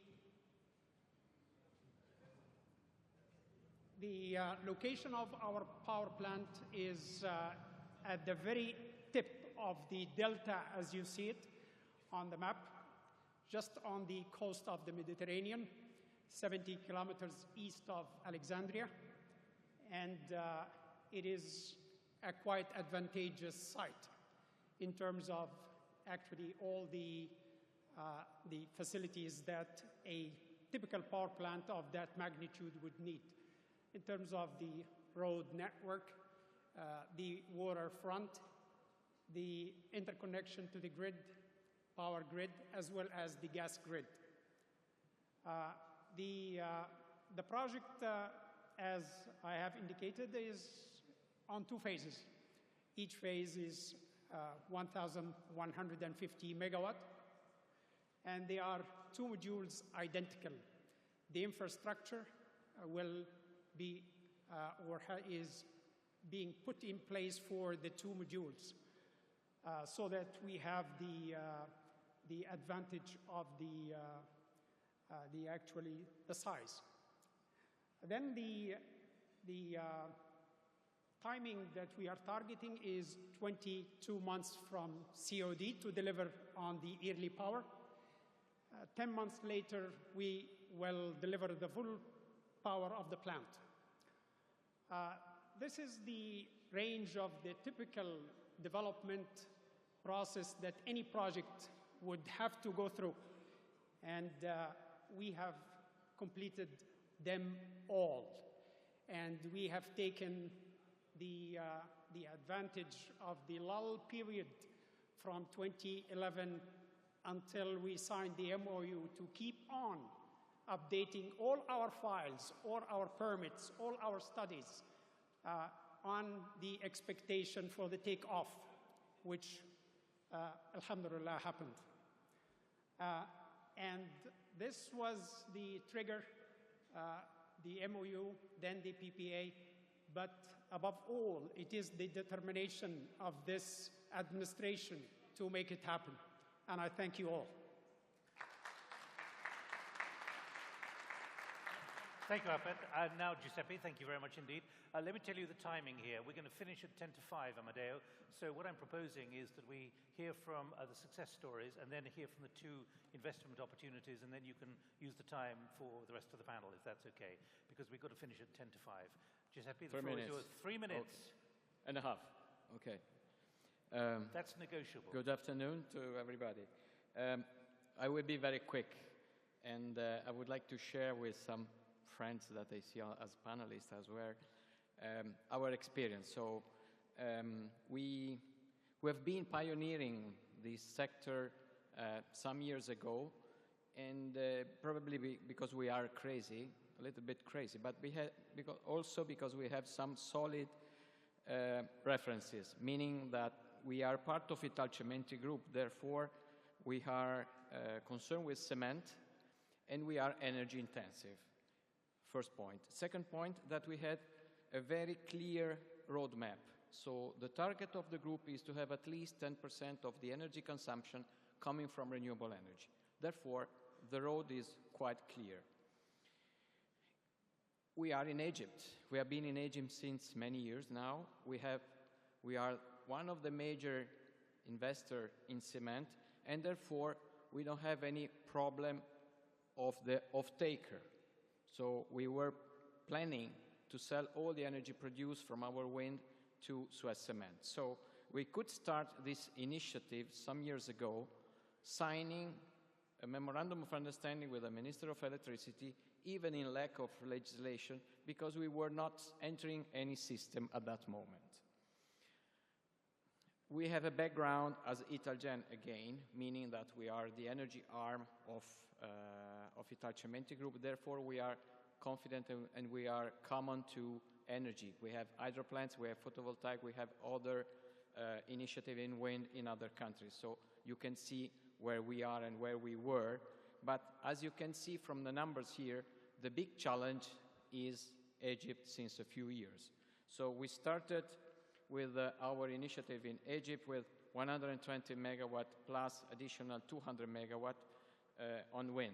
location of our power plant is at the very tip of the delta, as you see it on the map, just on the coast of the Mediterranean, 70 kilometers east of Alexandria. And it is a quite advantageous site in terms of actually all the facilities that a typical power plant of that magnitude would need, in terms of the road network, the waterfront, the interconnection to the grid, power grid, as well as the gas grid. The project, as I have indicated, is on 2 phases. Each phase is 1,150 megawatt, and they are 2 modules identical. the infrastructure will be is being put in place for the 2 modules so that we have the advantage of the size. Then the timing that we are targeting is 22 months from COD to deliver on the yearly power. 10 months later, we will deliver the full power of the plant. This is the range of the typical development process that any project would have to go through. And we have completed them all. And we have taken the advantage of the lull period from 2011 until we signed the MOU to keep on updating all our files, all our permits, all our studies on the expectation for the takeoff, which, alhamdulillah, happened. And this was the trigger, the MOU, then the PPA, but above all, it is the determination of this administration to make it happen. And I thank you all. Thank you, Ahmed. And now, Giuseppe, thank you very much indeed. Let me tell you the timing here. We're going to finish at 10 to 5, Amadeo. So what I'm proposing is that we hear from the success stories and then hear from the 2 investment opportunities, and then you can use the time for the rest of the panel, if that's okay, because we've got to finish at 10 to 5. Giuseppe, the floor is yours. 3 minutes. And a half. Okay. That's negotiable. Good afternoon to everybody. I will be very quick, and I would like to share with some friends that I see as panelists as well our experience. So we have been pioneering this sector some years ago, and probably because we are crazy, a little bit crazy, but also because we have some solid references, meaning that we are part of Italcementi group, therefore we are concerned with cement and we are energy intensive. First point. Second point, that we had a very clear roadmap. So the target of the group is to have at least 10% of the energy consumption coming from renewable energy. Therefore, the road is quite clear. We are in Egypt. We have been in Egypt since many years now. We are one of the major investors in cement, and therefore we don't have any problem of the off-taker. So we were planning to sell all the energy produced from our wind to Suez Cement. So we could start this initiative some years ago, signing a memorandum of understanding with the Minister of Electricity, even in lack of legislation, because we were not entering any system at that moment. We have a background as Italgen again, meaning that we are the energy arm of Italcementi Group. Therefore, we are confident and we are common to energy. We have hydro plants, we have photovoltaic, we have other initiatives in wind in other countries. So you can see where we are and where we were. But as you can see from the numbers here, the big challenge is Egypt since a few years. So we started with our initiative in Egypt with 120 megawatt plus additional 200 megawatt on wind.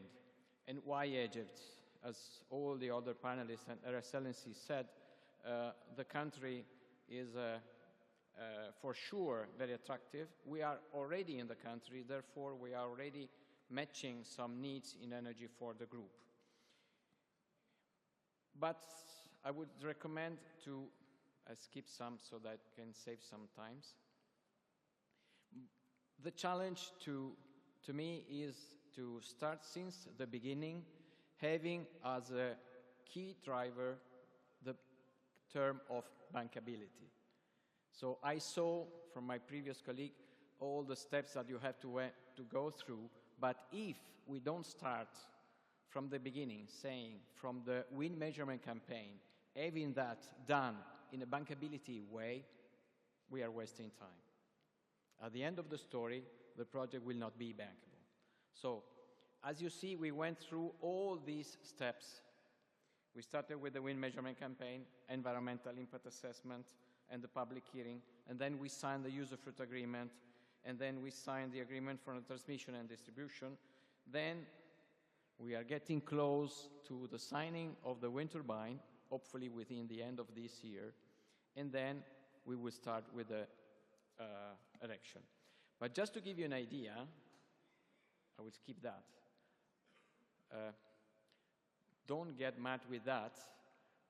And why Egypt? As all the other panelists and Her Excellency said, the country is for sure very attractive. We are already in the country, therefore we are already matching some needs in energy for the group. But I would recommend to skip some so that I can save some time. The challenge to me is to start since the beginning, having as a key driver the term of bankability. So I saw from my previous colleague all the steps that you have to go through, but if we don't start from the beginning, saying from the wind measurement campaign, having that done in a bankability way, we are wasting time. At the end of the story, the project will not be bankable. So as you see, we went through all these steps. We started with the wind measurement campaign, environmental impact assessment, and the public hearing, and then we signed the use of fruit agreement, and then we signed the agreement for the transmission and distribution. Then we are getting close to the signing of the wind turbine, hopefully within the end of this year, and then we will start with the erection. But just to give you an idea, I will skip that. Don't get mad with that,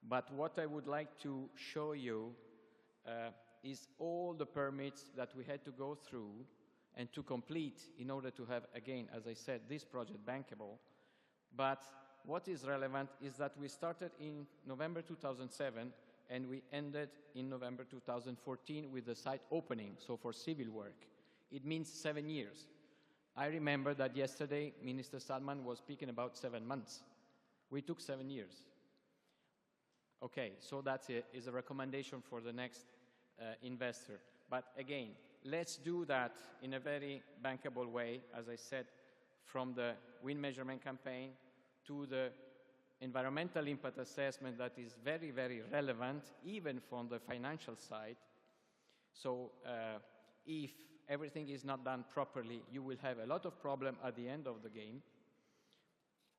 but what I would like to show you is all the permits that we had to go through and to complete in order to have, again, as I said, this project bankable. But what is relevant is that we started in November 2007 and we ended in November 2014 with the site opening, so for civil work. It means 7 years. I remember that yesterday Minister Salman was speaking about 7 months. We took 7 years. Okay, so that is a recommendation for the next investor. But again, let's do that in a very bankable way, as I said, from the wind measurement campaign to the environmental impact assessment that is very, very relevant, even from the financial side. So if everything is not done properly, you will have a lot of problem at the end of the game.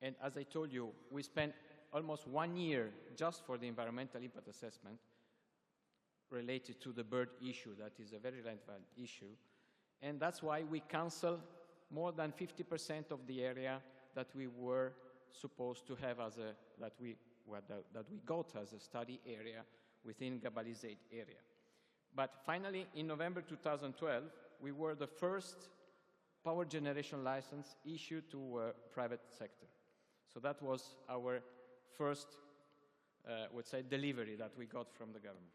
And as I told you, we spent almost 1 year just for the environmental impact assessment related to the bird issue. That is a very relevant issue. And that's why we canceled more than 50% of the area that we were supposed to have as a, that we got as a study area within Gabalizade area. But finally, in November 2012, we were the first power generation license issued to private sector. So that was our first, let's say, delivery that we got from the government.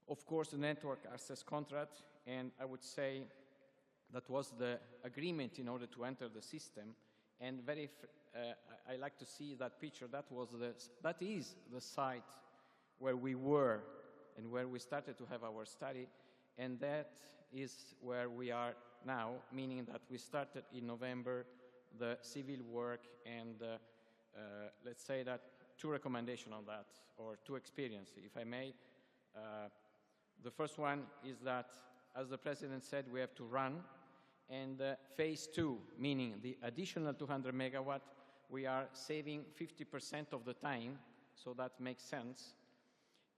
Of course, the network access contract, and I would say that was the agreement in order to enter the system. And I like to see that picture. That is the site where we were and where we started to have our study, and that is where we are now, meaning that we started in November the civil work, and let's say that 2 recommendations on that, or 2 experiences, if I may. The first one is that, as the President said, we have to run, and phase 2, meaning the additional 200 megawatt, we are saving 50% of the time, so that makes sense.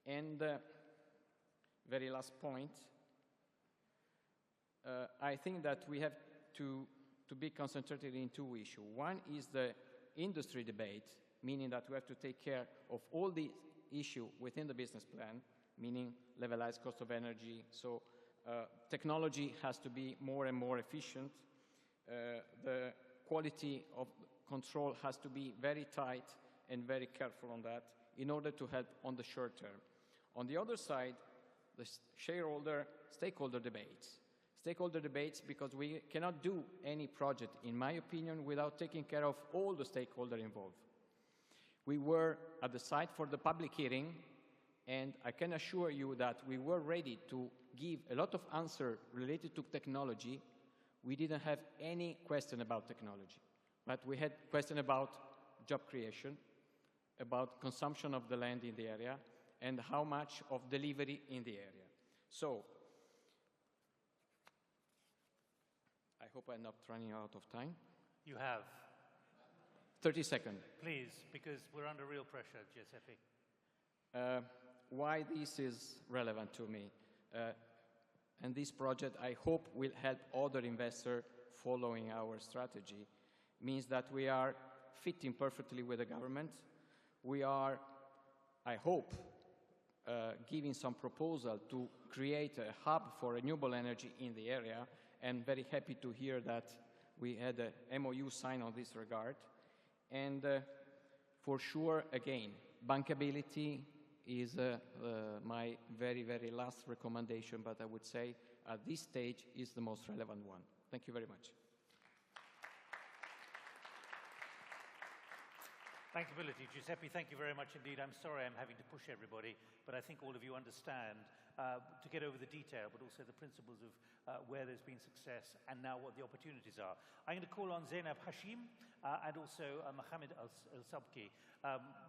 And very last point, I think that we have to be concentrated in 2 issues. One is the industry debate, meaning that we have to take care of all the issues within the business plan, meaning levelized cost of energy. So technology has to be more and more efficient. The quality of control has to be very tight and very careful on that in order to help on the short term. On the other side, the stakeholder debates. Stakeholder debates, because we cannot do any project, in my opinion, without taking care of all the stakeholders involved. We were at the site for the public hearing, and I can assure you that we were ready to give a lot of answers related to technology. We didn't have any question about technology, but we had question about job creation, about consumption of the land in the area, and how much of delivery in the area. So, I hope I'm not running out of time. You have. 30 seconds. Please, because we're under real pressure, Giuseppe. Why this is relevant to me. And this project, I hope, will help other investors following our strategy. Means that we are fitting perfectly with the government. We are, I hope, giving some proposal to create a hub for renewable energy in the area, and very happy to hear that we had a MOU signed on this regard. And for sure, again, bankability is my very, very last recommendation, but I would say at this stage is the most relevant one. Thank you very much. Bankability, Giuseppe, thank you very much indeed. I'm sorry I'm having to push everybody, but I think all of you understand to get over the detail, but also the principles of where there's been success and now what the opportunities are. I'm going to call on Zainab Hashim and also Mohamed Al-Sabki.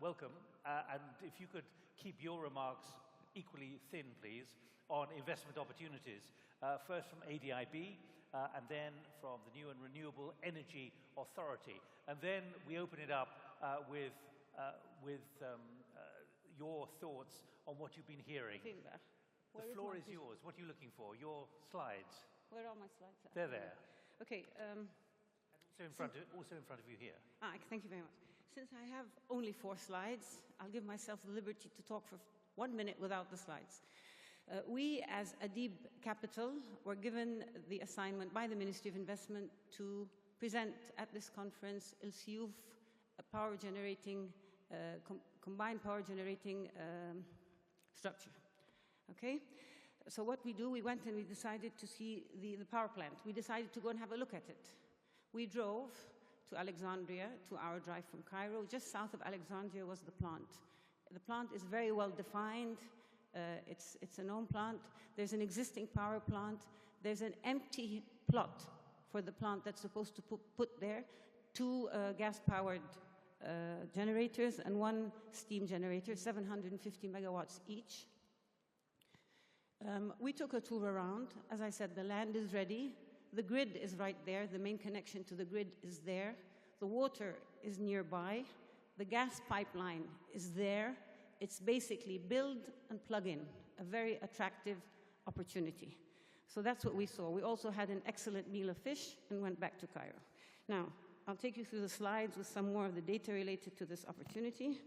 Welcome, and if you could keep your remarks equally thin, please, on investment opportunities. First from ADIB, and then from the New and Renewable Energy Authority. And then we open it up with your thoughts on what you've been hearing. The floor is yours. What are you looking for? Your slides. Where are my slides? They're there. Okay. Also in front of you here. Thank you very much. Since I have only 4 slides, I'll give myself the liberty to talk for 1 minute without the slides. We, as Adib Capital, were given the assignment by the Ministry of Investment to present at this conference Il Siouf, a power generating, combined power generating structure. Okay? So what we do, we went and we decided to see the power plant. We decided to go and have a look at it. We drove to Alexandria, 2-hour drive from Cairo. Just south of Alexandria was the plant. The plant is very well defined. It's a known plant. There's an existing power plant. There's an empty plot for the plant that's supposed to put there 2 gas-powered generators and 1 steam generator, 750 megawatts each. We took a tour around. As I said, the land is ready. The grid is right there. The main connection to the grid is there. The water is nearby. The gas pipeline is there. It's basically build and plug in, a very attractive opportunity. So that's what we saw. We also had an excellent meal of fish and went back to Cairo. Now, I'll take you through the slides with some more of the data related to this opportunity.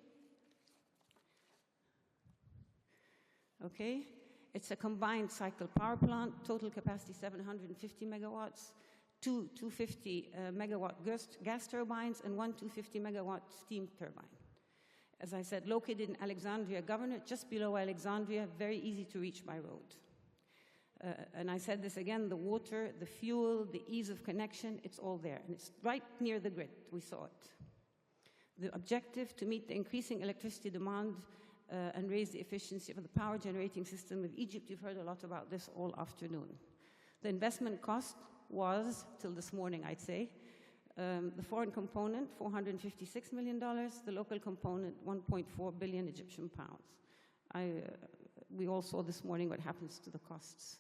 Okay, it's a combined cycle power plant, total capacity 750 megawatts, 2 250 megawatt gas turbines, and 1 250 megawatt steam turbine. As I said, located in Alexandria Governorate, just below Alexandria, very easy to reach by road. And I said this again, the water, the fuel, the ease of connection, it's all there. And it's right near the grid, we saw it. The objective, to meet the increasing electricity demand and raise the efficiency of the power generating system of Egypt. You've heard a lot about this all afternoon. The investment cost was, till this morning I'd say, the foreign component, $456 million, the local component, 1.4 billion Egyptian pounds. We all saw this morning what happens to the costs.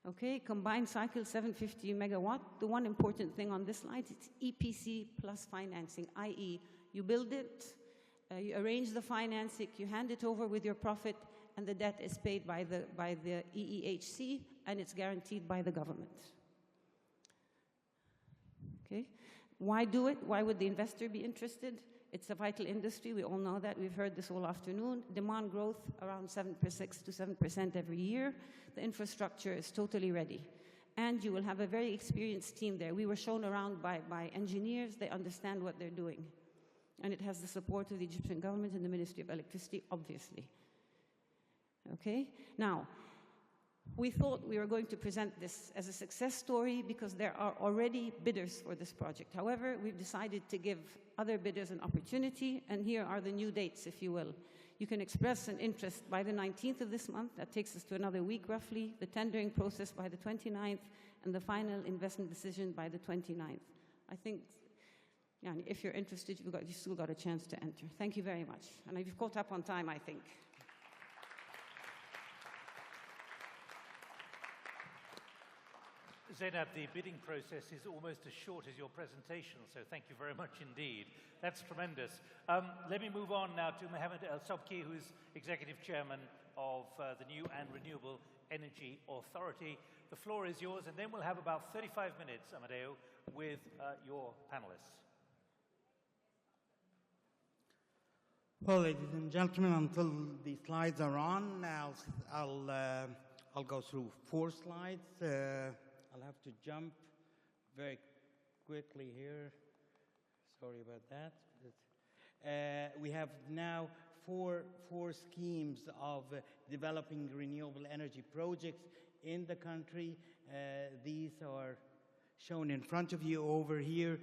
Okay, combined cycle 750 megawatt. The one important thing on this slide, it's EPC plus financing, i.e. you build it, you arrange the financing, you hand it over with your profit, and the debt is paid by the EEDC, and it's guaranteed by the government. Okay, why do it? Why would the investor be interested? It's a vital industry, we all know that, we've heard this all afternoon. Demand growth around 6 to 7% every year. The infrastructure is totally ready. And you will have a very experienced team there. We were shown around by engineers, they understand what they're doing. And it has the support of the Egyptian government and the Ministry of Electricity, obviously. Okay, now, we thought we were going to present this as a success story because there are already bidders for this project. However, we've decided to give other bidders an opportunity, and here are the new dates, if you will. You can express an interest by the 19th of this month. That takes us to another week, roughly. The tendering process by the 29th, and the final investment decision by the 29th. I think, yeah, if you're interested, you've still got a chance to enter. Thank you very much. And you've caught up on time, I think. Zainab, the bidding process is almost as short as your presentation, so thank you very much indeed. That's tremendous. Let me move on now to Mohamed Al-Sabki, who's Executive Chairman of the New and Renewable Energy Authority. The floor is yours, and then we'll have about 35 minutes, Amadeo, with your panelists. Well, ladies and gentlemen, until the slides are on, I'll go through 4 slides. I'll have to jump very quickly here. Sorry about that. We have now four schemes of developing renewable energy projects in the country. These are shown in front of you over here,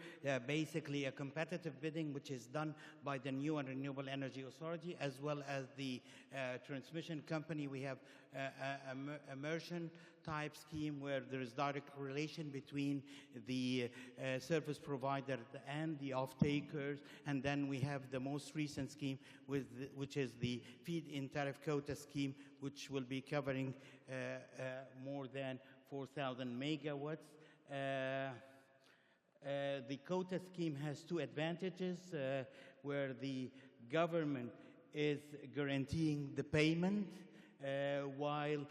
basically a competitive bidding which is done by the New and Renewable Energy Authority as well as the transmission company. We have a immersion type scheme where there is direct relation between the service provider and the off-takers, and then we have the most recent scheme which is the feed-in tariff quota scheme, which will be covering more than 4,000 megawatts. The quota scheme has two advantages, where the government is guaranteeing the payment, while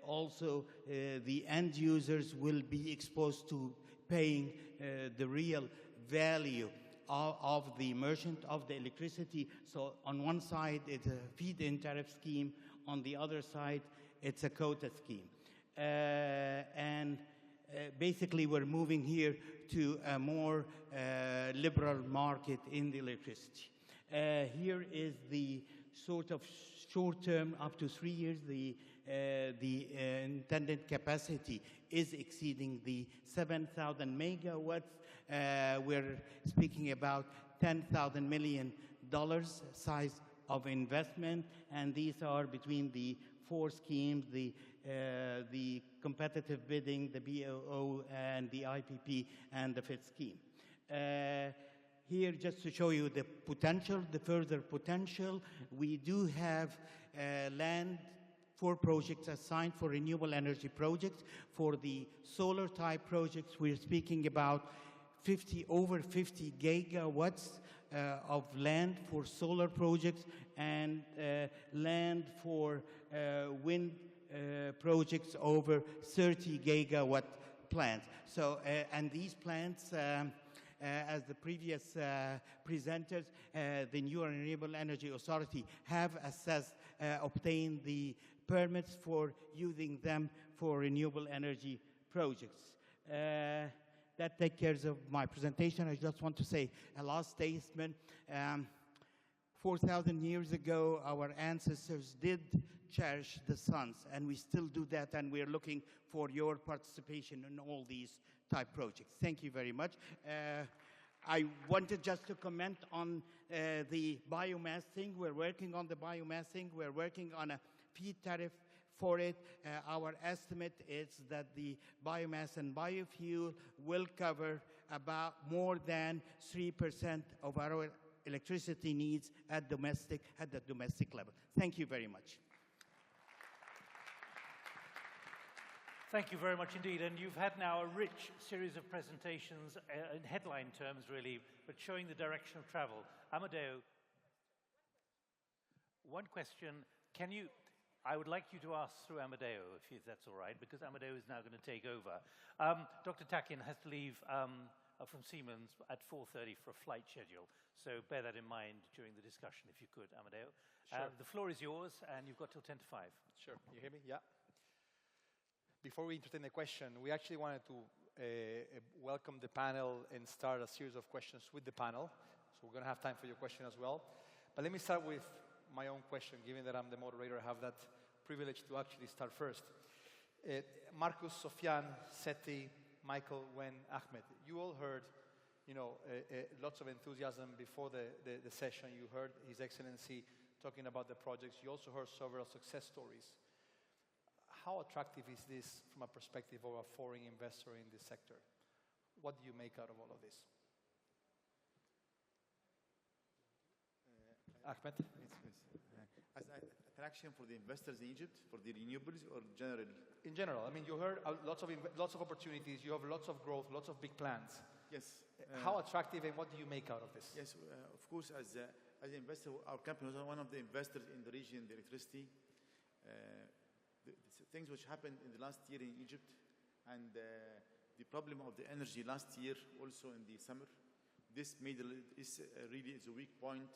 also the end users will be exposed to paying the real value of the merchant of the electricity. So on one side, it's a feed-in tariff scheme. On the other side, it's a quota scheme. Basically, we're moving here to a more liberal market in the electricity. Here is the sort of short-term, up to 3 years, the intended capacity is exceeding the 7,000 megawatts. We're speaking about $10,000 million size of investment, and these are between the four schemes, the competitive bidding, the BOO, and the IPP, and the FIT scheme. Here, just to show you the potential, the further potential, we do have land for projects assigned for renewable energy projects. For the solar type projects, we're speaking about over 50 gigawatts of land for solar projects, and land for wind projects over 30 gigawatt plants. So, and these plants, as the previous presenters, the New and Renewable Energy Authority have assessed, obtained the permits for using them for renewable energy projects. That takes care of my presentation. I just want to say a last statement. 4,000 years ago, our ancestors did cherish the suns, and we still do that, and we're looking for your participation in all these type projects. Thank you very much. I wanted just to comment on the biomass thing. We're working on the biomass thing. We're working on a feed tariff for it. Our estimate is that the biomass and biofuel will cover about more than 3% of our electricity needs at the domestic level. Thank you very much. Thank you very much indeed. And you've had now a rich series of presentations in headline terms, really, but showing the direction of travel. Amadeo, one question. I would like you to ask through Amadeo, if that's all right, because Amadeo is now going to take over. Dr. Tacke has to leave from Siemens at 4:30 for a flight schedule. So bear that in mind during the discussion, if you could, Amadeo. Sure. The floor is yours, and you've got till 10 to 5. Sure. You hear me? Yeah. Before we entertain the question, we actually wanted to welcome the panel and start a series of questions with the panel. So we're going to have time for your question as well. But let me start with my own question, given that I'm the moderator. I have that privilege to actually start first. Markus, Sofiane, Seti, Michael, Wen, Ahmed, you all heard, lots of enthusiasm before the session. You heard His Excellency talking about the projects. You also heard several success stories. How attractive is this from a perspective of a foreign investor in this sector? What do you make out of all of this? Ahmed? As an attraction for the investors in Egypt, for the renewables, or general? In general. I mean, you heard lots of opportunities. You have lots of growth, lots of big plans. Yes. How attractive, and what do you make out of this? Yes, of course, as an investor, our company was one of the investors in the region, the electricity. The things which happened in the last year in Egypt, and the problem of the energy last year, also in the summer, this really is a weak point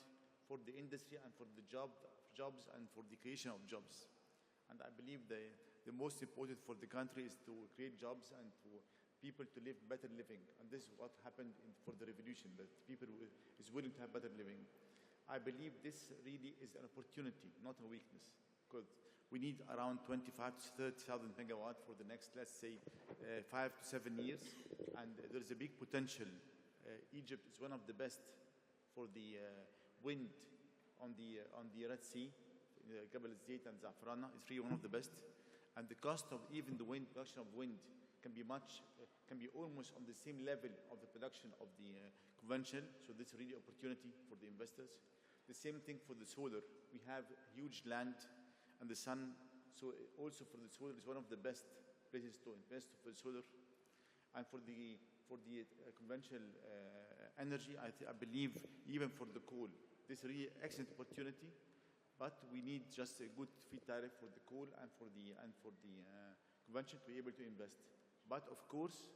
for the industry and for the jobs and for the creation of jobs. And I believe the most important for the country is to create jobs and for people to live better living. And this is what happened for the revolution, that people is willing to have better living. I believe this really is an opportunity, not a weakness, because We need around 25 to 30,000 megawatt for the next, let's say, 5 to 7 years. And there's a big potential. Egypt is one of the best for the wind on the Red Sea. Jebel Zayt and Zafrana is really one of the best. And the cost of even the wind, production of wind, can be almost on the same level of the production of the conventional. So this is really opportunity for the investors. The same thing for the solar. We have huge land and the sun. So also for the solar, it's one of the best places to invest for the solar. And for the conventional energy, I believe even for the coal, this is really excellent opportunity. But we need just a good fee tariff for the coal and for the convention to be able to invest. But of course,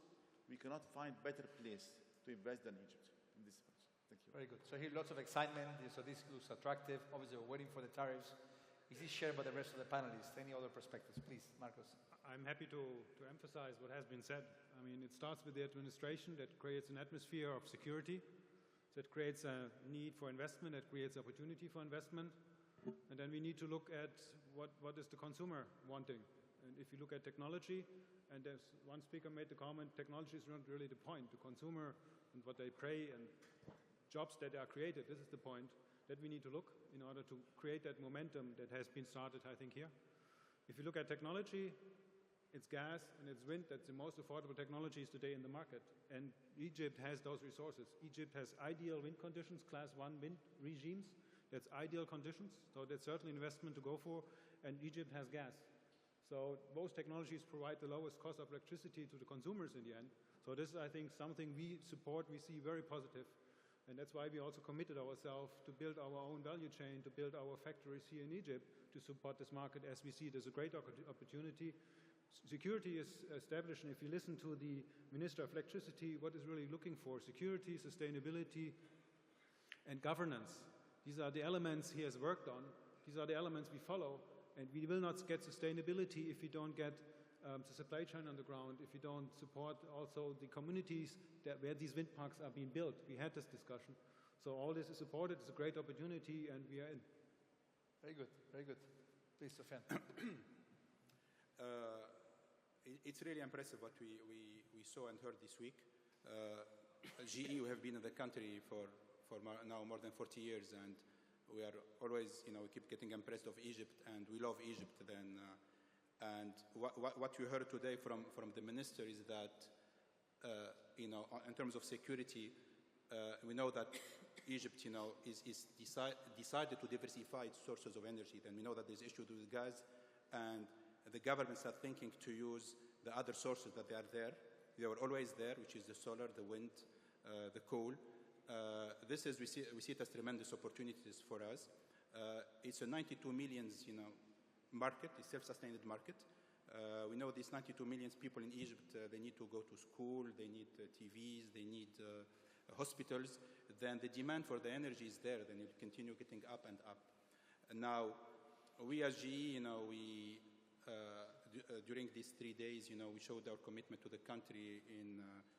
we cannot find better place to invest than Egypt in this sense. Thank you. Very good. So here, lots of excitement. So this looks attractive. Obviously, we're waiting for the tariffs. Is this shared by the rest of the panelists? Any other perspectives? Please, Markus. I'm happy to emphasize what has been said. I mean, it starts with the administration that creates an atmosphere of security, that creates a need for investment, that creates opportunity for investment. And then we need to look at what is the consumer wanting. And if you look at technology, and as one speaker made the comment, technology is not really the point. The consumer and what they pay and jobs that are created, this is the point that we need to look in order to create that momentum that has been started, I think, here. If you look at technology, it's gas and it's wind. That's the most affordable technologies today in the market. And Egypt has those resources. Egypt has ideal wind conditions, class 1 wind regimes. That's ideal conditions, so that's certainly an investment to go for, and Egypt has gas. So both technologies provide the lowest cost of electricity to the consumers in the end. So this is, I think, something we support, we see very positive, and that's why we also committed ourselves to build our own value chain, to build our factories here in Egypt, to support this market as we see it as a great opportunity. Security is established, and if you listen to the Minister of Electricity, what is really looking for? Security, sustainability, and governance. These are the elements he has worked on. These are the elements we follow. And we will not get sustainability if we don't get the supply chain on the ground, if we don't support also the communities where these wind parks are being built. We had this discussion. So all this is supported. It's a great opportunity, and we are in. Very good. Very good. Please, Sofiane. It's really impressive what we saw and heard this week. GE, we have been in the country for now more than 40 years, and we are always, we keep getting impressed of Egypt, and we love Egypt. And what you heard today from the minister is that, in terms of security, we know that Egypt, is decided to diversify its sources of energy. Then we know that there's issues with gas, and the governments are thinking to use the other sources that they are there. They were always there, which is the solar, the wind, the coal. We see it as tremendous opportunities for us. It's a 92 million, market, a self-sustained market. We know these 92 million people in Egypt, they need to go to school, they need TVs, they need hospitals. Then the demand for the energy is there, then it will continue getting up and up. And now, we as GE, during these 3 days, we showed our commitment to the country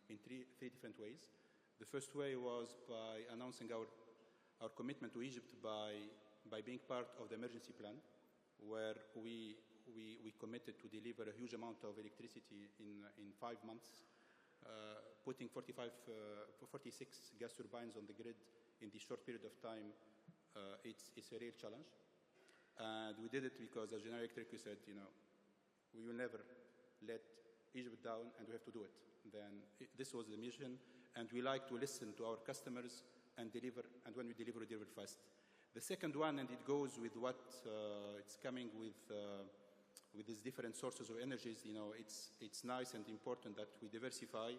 in three different ways. The first way was by announcing our commitment to Egypt by being part of the emergency plan, where we committed to deliver a huge amount of electricity in 5 months, putting 46 gas turbines on the grid in this short period of time. It's a real challenge. And we did it because, as General Electric, we said, we will never let Egypt down, and we have to do it. Then this was the mission, and we like to listen to our customers and deliver, and when we deliver fast. The second one, and it goes with what it's coming with these different sources of energies, it's nice and important that we diversify,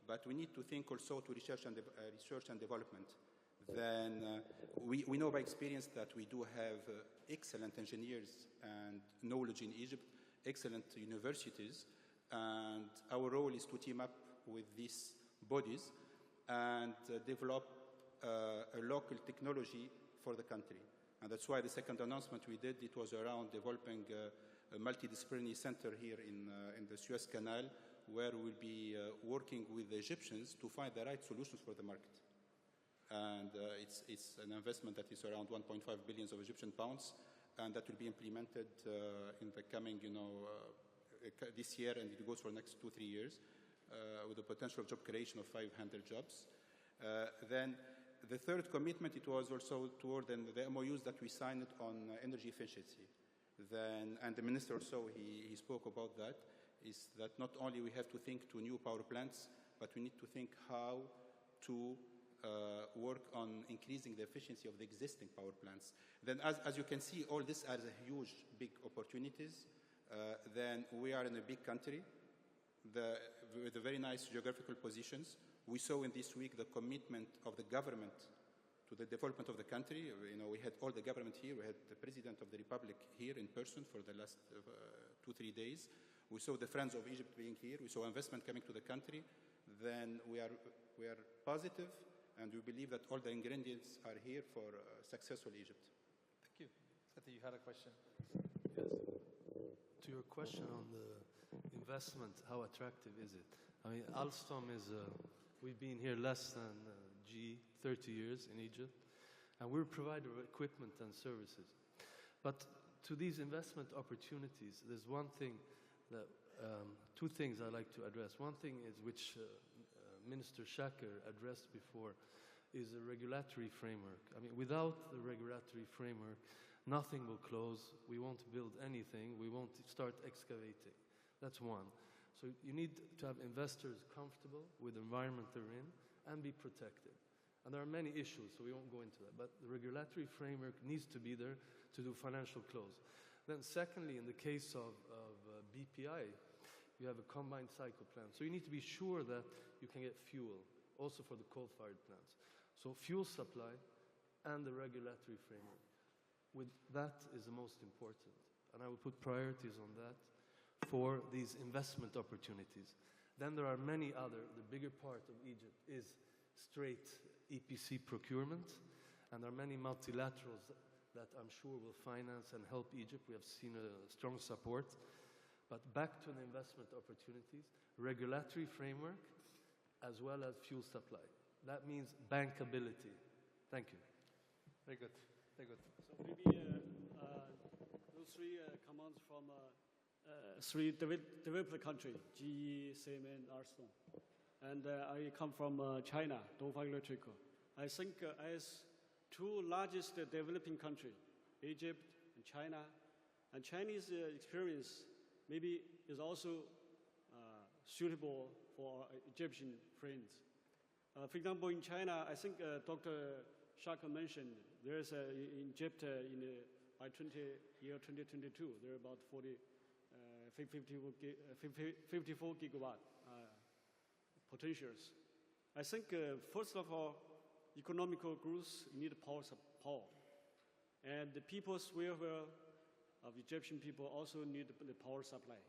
but we need to think also to research and development. Then we know by experience that we do have excellent engineers and knowledge in Egypt, excellent universities, and our role is to team up with these bodies and develop a local technology for the country. And that's why the second announcement we did, it was around developing a multidisciplinary center here in the Suez Canal, where we'll be working with the Egyptians to find the right solutions for the market. And it's an investment that is around 1.5 billion of Egyptian pounds, and that will be implemented in the coming, this year, and it goes for the next 2-3 years, with the potential job creation of 500 jobs. Then the third commitment, it was also toward the MOUs that we signed on energy efficiency. Then, and the minister also, he spoke about that, is that not only we have to think to new power plants, but we need to think how to work on increasing the efficiency of the existing power plants. Then as you can see, all this are huge, big opportunities. Then we are in a big country with a very nice geographical positions. We saw in this week the commitment of the government to the development of the country. We had all the government here. We had the President of the Republic here in person for the last 2-3 days. We saw the Friends of Egypt being here. We saw investment coming to the country. Then we are positive, and we believe that all the ingredients are here for successful Egypt. Thank you. Seti, you had a question. Yes. To your question on the investment, how attractive is it? I mean, Alstom is, we've been here less than 30 years in Egypt, and we're a provider of equipment and services. But to these investment opportunities, there's one thing that, two things I'd like to address. One thing is, which Minister Shaker addressed before, is a regulatory framework. I mean, without the regulatory framework, nothing will close. We won't build anything. We won't start excavating. That's one. So you need to have investors comfortable with the environment they're in and be protected. And there are many issues, so we won't go into that. But the regulatory framework needs to be there to do financial close. Then secondly, in the case of BPI, you have a combined cycle plant. So you need to be sure that you can get fuel, also for the coal-fired plants. So fuel supply and the regulatory framework. With that is the most important. And I will put priorities on that for these investment opportunities. Then there are many other, the bigger part of Egypt is straight EPC procurement, and there are many multilaterals that I'm sure will finance and help Egypt. We have seen a strong support. But back to the investment opportunities, regulatory framework, as well as fuel supply. That means bankability. Thank you. Very good. Very good. So maybe those three commands from three developed countries, GE, Siemens, Alstom. And I come from China, Dongfang Electrical. I think as two largest developing countries, Egypt and China, and Chinese experience maybe is also suitable for Egyptian friends. For example, in China, I think Dr. Shaka mentioned there's in Egypt by 2022, there are about 54 gigawatt potentials. I think, first of all, economical growth need power. And the people's welfare of Egyptian people also need the power supply.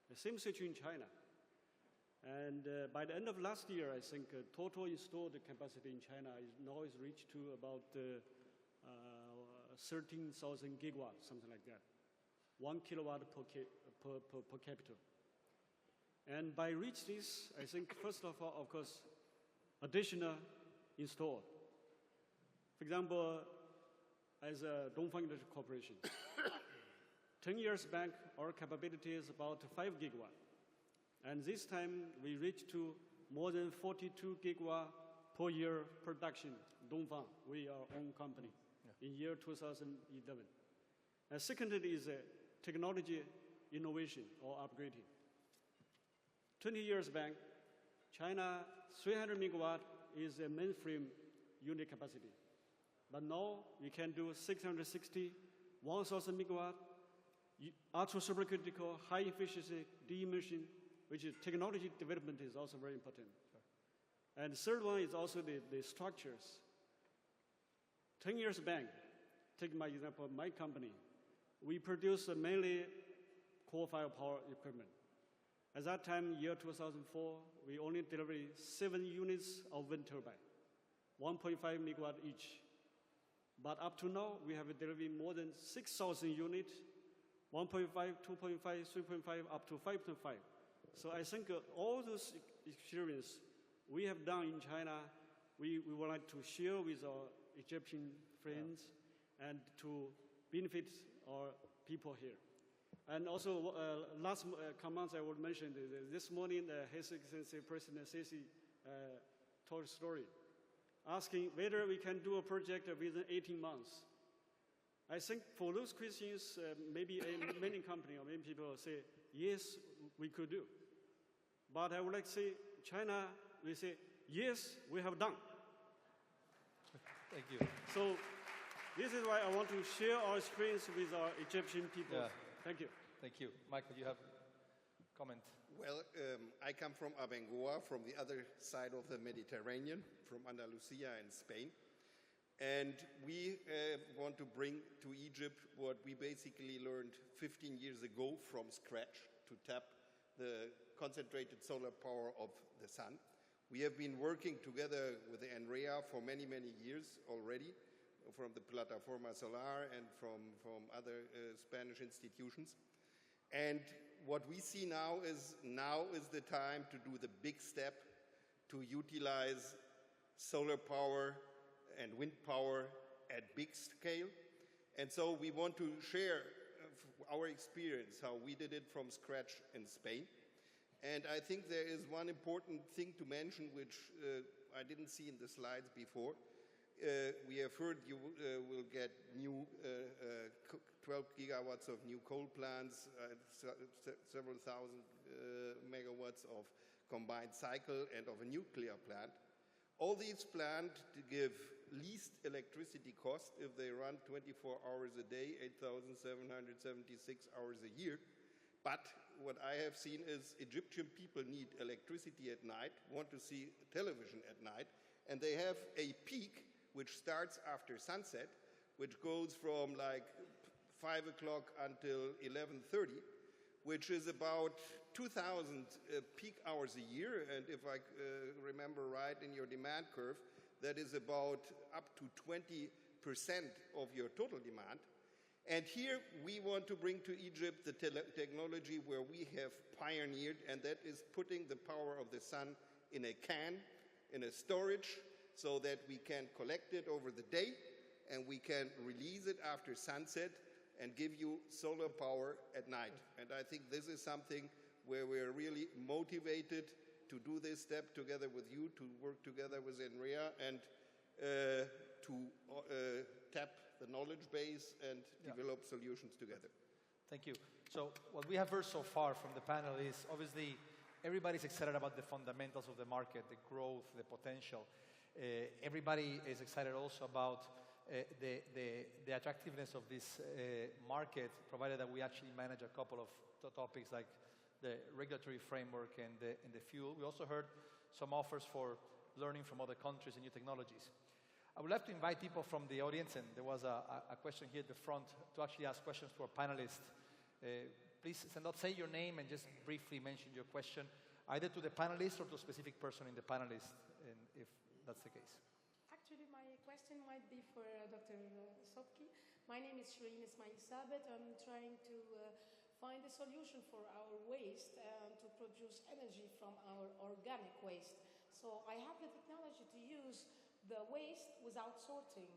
The same situation in China. And by the end of last year, I think total installed capacity in China now is reached to about 13,000 gigawatts, something like that. 1 kilowatt per capita. And by reach this, I think first of all, of course, additional installed. For example, as a Dongfang Electric Corporation, 10 years back, our capability is about 5 gigawatt. And this time, we reached to more than 42 gigawatt per year production, Dongfang, we our own company, in year 2011. And secondly is technology innovation or upgrading. 20 years back, China 300 megawatt is a mainframe unit capacity. But now we can do 660, 1,000 megawatt, ultra supercritical, high efficiency, de-emission, which is technology development is also very important. Sure. And the third one is also the structures. 10 years back, take my example, my company, we produce mainly coal-fired power equipment. At that time, year 2004, we only delivered 7 units of wind turbine, 1.5 megawatt each. But up to now, we have delivered more than 6,000 units, 1.5, 2.5, 3.5, up to 5.5. So I think all those experience we have done in China, we would like to share with our Egyptian friends and to benefit our people here. And also, last comment I would mention, this morning, His Excellency President Seti told a story, asking whether we can do a project within 18 months. I think for those questions, maybe many companies or many people will say, yes, we could do. But I would like to say, China, we say, yes, we have done. Thank you. So this is why I want to share our experience with our Egyptian people. Yeah. Thank you. Thank you. Michael, you have a comment? Well, I come from Abengoa, from the other side of the Mediterranean, from Andalusia in Spain. And we want to bring to Egypt what we basically learned 15 years ago from scratch to tap the concentrated solar power of the sun. We have been working together with the ENREA for many, many years already, from the Plataforma Solar and from other Spanish institutions. And what we see now is the time to do the big step to utilize solar power and wind power at big scale. And so we want to share our experience, how we did it from scratch in Spain. And I think there is one important thing to mention, which I didn't see in the slides before. We have heard you will get new 12 gigawatts of new coal plants, several thousand megawatts of combined cycle, and of a nuclear plant. All these plants give least electricity cost if they run 24 hours a day, 8,776 hours a year. But what I have seen is Egyptian people need electricity at night, want to see television at night, and they have a peak which starts after sunset, which goes from like 5 o'clock until 11:30, which is about 2,000 peak hours a year. And if I remember right in your demand curve, that is about up to 20% of your total demand. And here we want to bring to Egypt the technology where we have pioneered, and that is putting the power of the sun in a can, in a storage, so that we can collect it over the day and we can release it after sunset and give you solar power at night. And I think this is something where we're really motivated to do this step together with you, to work together with ENREA, and to tap the knowledge base and develop solutions together. Thank you. So what we have heard so far from the panel is obviously everybody's excited about the fundamentals of the market, the growth, the potential. Everybody is excited also about the attractiveness of this market, provided that we actually manage a couple of topics like the regulatory framework and the fuel. We also heard some offers for learning from other countries and new technologies. I would like to invite people from the audience, and there was a question here at the front, to actually ask questions to our panelists. Please say your name and just briefly mention your question, either to the panelists or to a specific person in the panelist, and if that's the case. Actually, my question might be for Dr. Sopki. My name is Shireen Ismail Sabet. I'm trying to find a solution for our waste and to produce energy from our organic waste. So I have the technology to use the waste without sorting,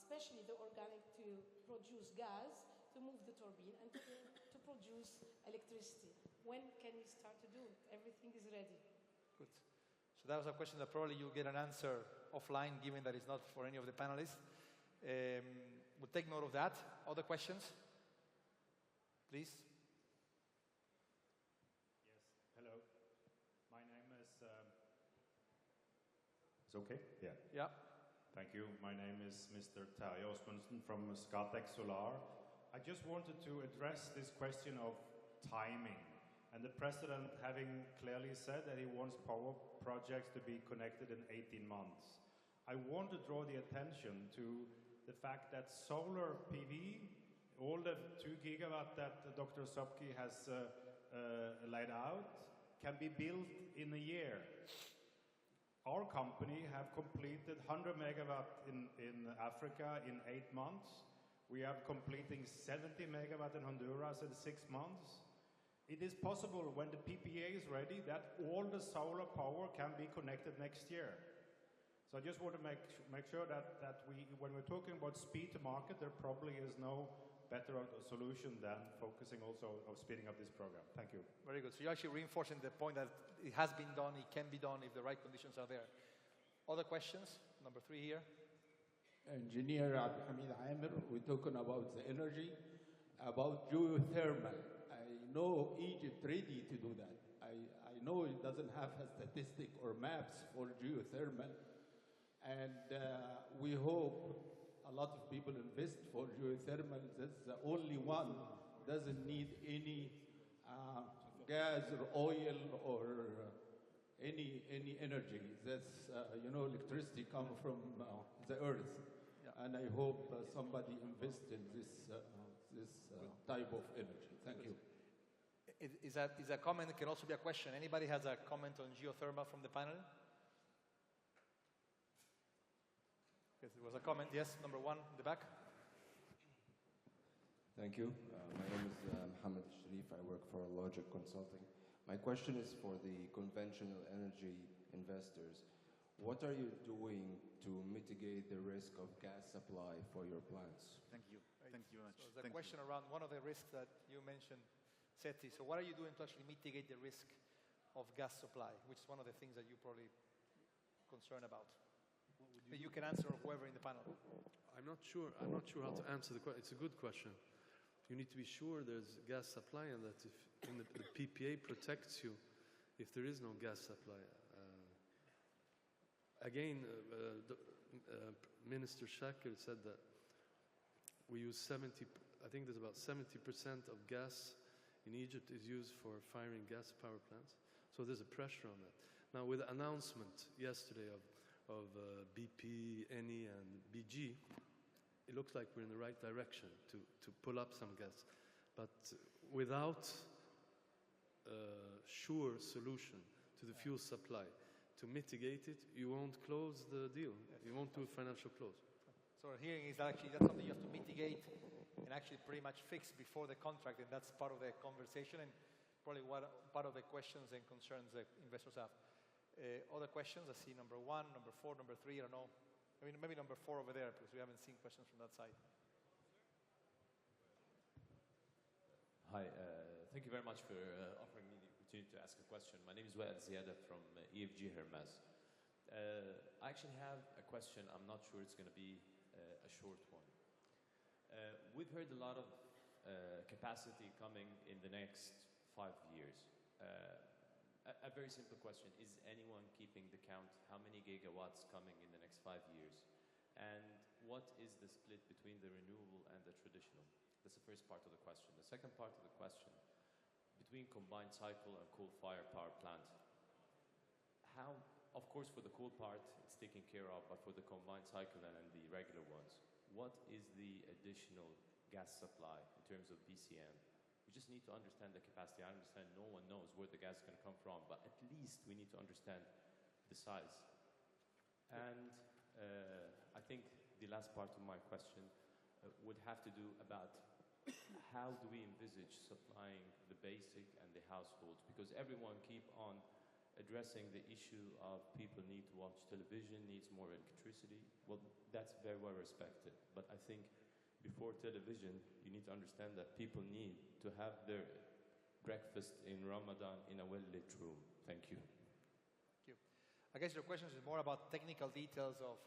especially the organic, to produce gas, to move the turbine, and to produce electricity. When can we start to do it? Everything is ready. Good. So that was a question that probably you'll get an answer offline, given that it's not for any of the panelists. We'll take note of that. Other questions? Please. Yes, hello. My name is... It's okay? Yeah. Yeah. Thank you. My name is Mr. Terje Osmundsen from Scatec Solar. I just wanted to address this question of timing, and the President having clearly said that he wants power projects to be connected in 18 months. I want to draw the attention to the fact that solar PV, all the 2 gigawatt that Dr. Sopki has laid out, can be built in a year. Our company have completed 100 megawatt in Africa in 8 months. We are completing 70 megawatt in Honduras in 6 months. It is possible, when the PPA is ready, that all the solar power can be connected next year. So I just want to make sure that when we're talking about speed to market, there probably is no better solution than focusing also on speeding up this program. Thank you. Very good. So you're actually reinforcing the point that it has been done, it can be done if the right conditions are there. Other questions? Number 3 here. Engineer Hamid Amir, we're talking about the energy, about geothermal. I know Egypt ready to do that. I know it doesn't have a statistic or maps for geothermal. And we hope a lot of people invest for geothermal. That's the only one doesn't need any gas or oil or any energy. That's, electricity comes from the earth. Yeah. And I hope somebody invests in this type of energy. Thank you. Is that a comment? It can also be a question. Anybody has a comment on geothermal from the panel? Yes, there was a comment. Yes, number 1 in the back. Thank you. My name is Mohamed Sharif. I work for Logic Consulting. My question is for the conventional energy investors. What are you doing to mitigate the risk of gas supply for your plants? Thank you. Thank you very much. So there's a question around one of the risks that you mentioned, Seti. So what are you doing to actually mitigate the risk of gas supply, which is one of the things that you're probably concerned about? You can answer, or whoever in the panel. I'm not sure how to answer the question. It's a good question. You need to be sure there's gas supply and that if the PPA protects you if there is no gas supply. Minister Shaker said that we use I think there's about 70% of gas in Egypt is used for firing gas power plants. So there's a pressure on that. Now with the announcement yesterday of BP, Eni and BG, it looks like we're in the right direction to pull up some gas. But without a sure solution to the fuel supply, to mitigate it, you won't close the deal. You won't do a financial close. So our hearing is actually that's something you have to mitigate and actually pretty much fix before the contract, and that's part of the conversation and probably part of the questions and concerns that investors have. Other questions? I see number 1, number 4, number 3, I don't know. I mean, maybe number 4 over there, because we haven't seen questions from that side. Hi, thank you very much for offering me the opportunity to ask a question. My name is Wael Ziada from EFG Hermes. I actually have a question. I'm not sure it's going to be a short one. We've heard a lot of capacity coming in the next 5 years. A very simple question. Is anyone keeping the count? How many gigawatts coming in the next 5 years? And what is the split between the renewable and the traditional? That's the first part of the question. The second part of the question, between combined cycle and coal-fired power plant, how, of course, for the coal part, it's taken care of, but for the combined cycle and the regular ones, what is the additional gas supply in terms of BCM? We just need to understand the capacity. I understand no one knows where the gas is going to come from, but at least we need to understand the size. And I think the last part of my question would have to do about how do we envisage supplying the basic and the households, because everyone keep on addressing the issue of people need to watch television, needs more electricity. Well, that's very well respected, but I think before television, you need to understand that people need to have their breakfast in Ramadan in a well-lit room. Thank you. Thank you. I guess your question is more about technical details of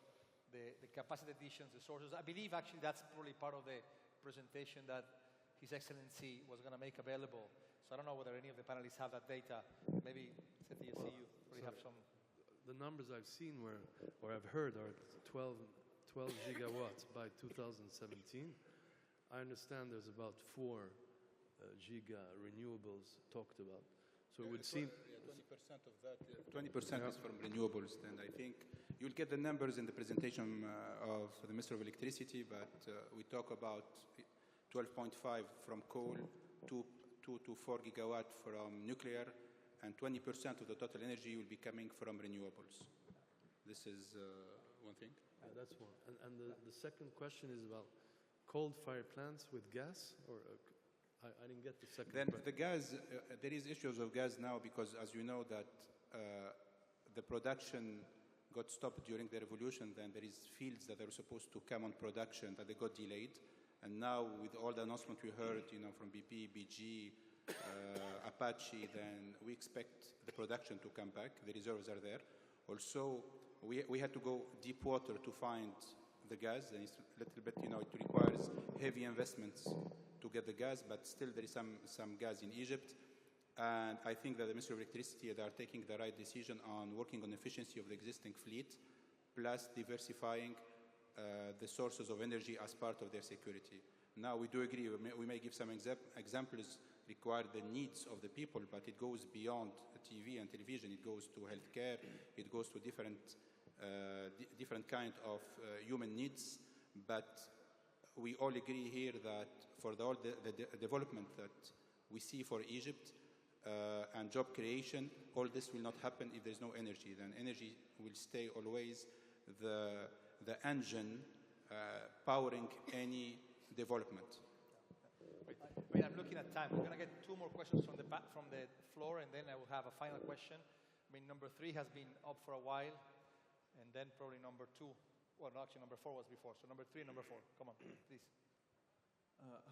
the capacity additions, the sources. I believe actually that's probably part of the presentation that His Excellency was going to make available. So I don't know whether any of the panelists have that data. Maybe, Seti, you probably have some. The numbers I've seen or I've heard are 12 gigawatts by 2017. I understand there's about 4 giga renewables talked about. So it would seem 20% of that. 20% is from renewables. And I think you'll get the numbers in the presentation of the Minister of Electricity. But we talk about 12.5 from coal, 2 to 4 gigawatt from nuclear, and 20% of the total energy will be coming from renewables. This is one thing. That's one. And the second question is about coal-fired plants with gas, or I didn't get the second. Then the gas, there is issues of gas now because, as you know, that the production got stopped during the revolution. Then there is fields that are supposed to come on production that they got delayed, And now with all the announcements we heard, from BP, BG, Apache, then we expect the production to come back. The reserves are there. Also, we had to go deep water to find the gas, and it's a little bit, it requires heavy investments to get the gas, but still there is some gas in Egypt. And I think that the Ministry of Electricity, they are taking the right decision on working on efficiency of the existing fleet, plus diversifying the sources of energy as part of their security. Now, we do agree, we may give some examples require the needs of the people, but it goes beyond TV and television. It goes to healthcare. It goes to different kind of human needs. But we all agree here that for all the development that we see for Egypt and job creation, all this will not happen if there's no energy. Then energy will stay always the engine powering any development. Wait, I'm looking at time. We're going to get 2 more questions from the floor, and then I will have a final question. I mean, number 3 has been up for a while, and then probably number 2. Well, no, actually, number 4 was before. So number 3 and number 4. Come on, please.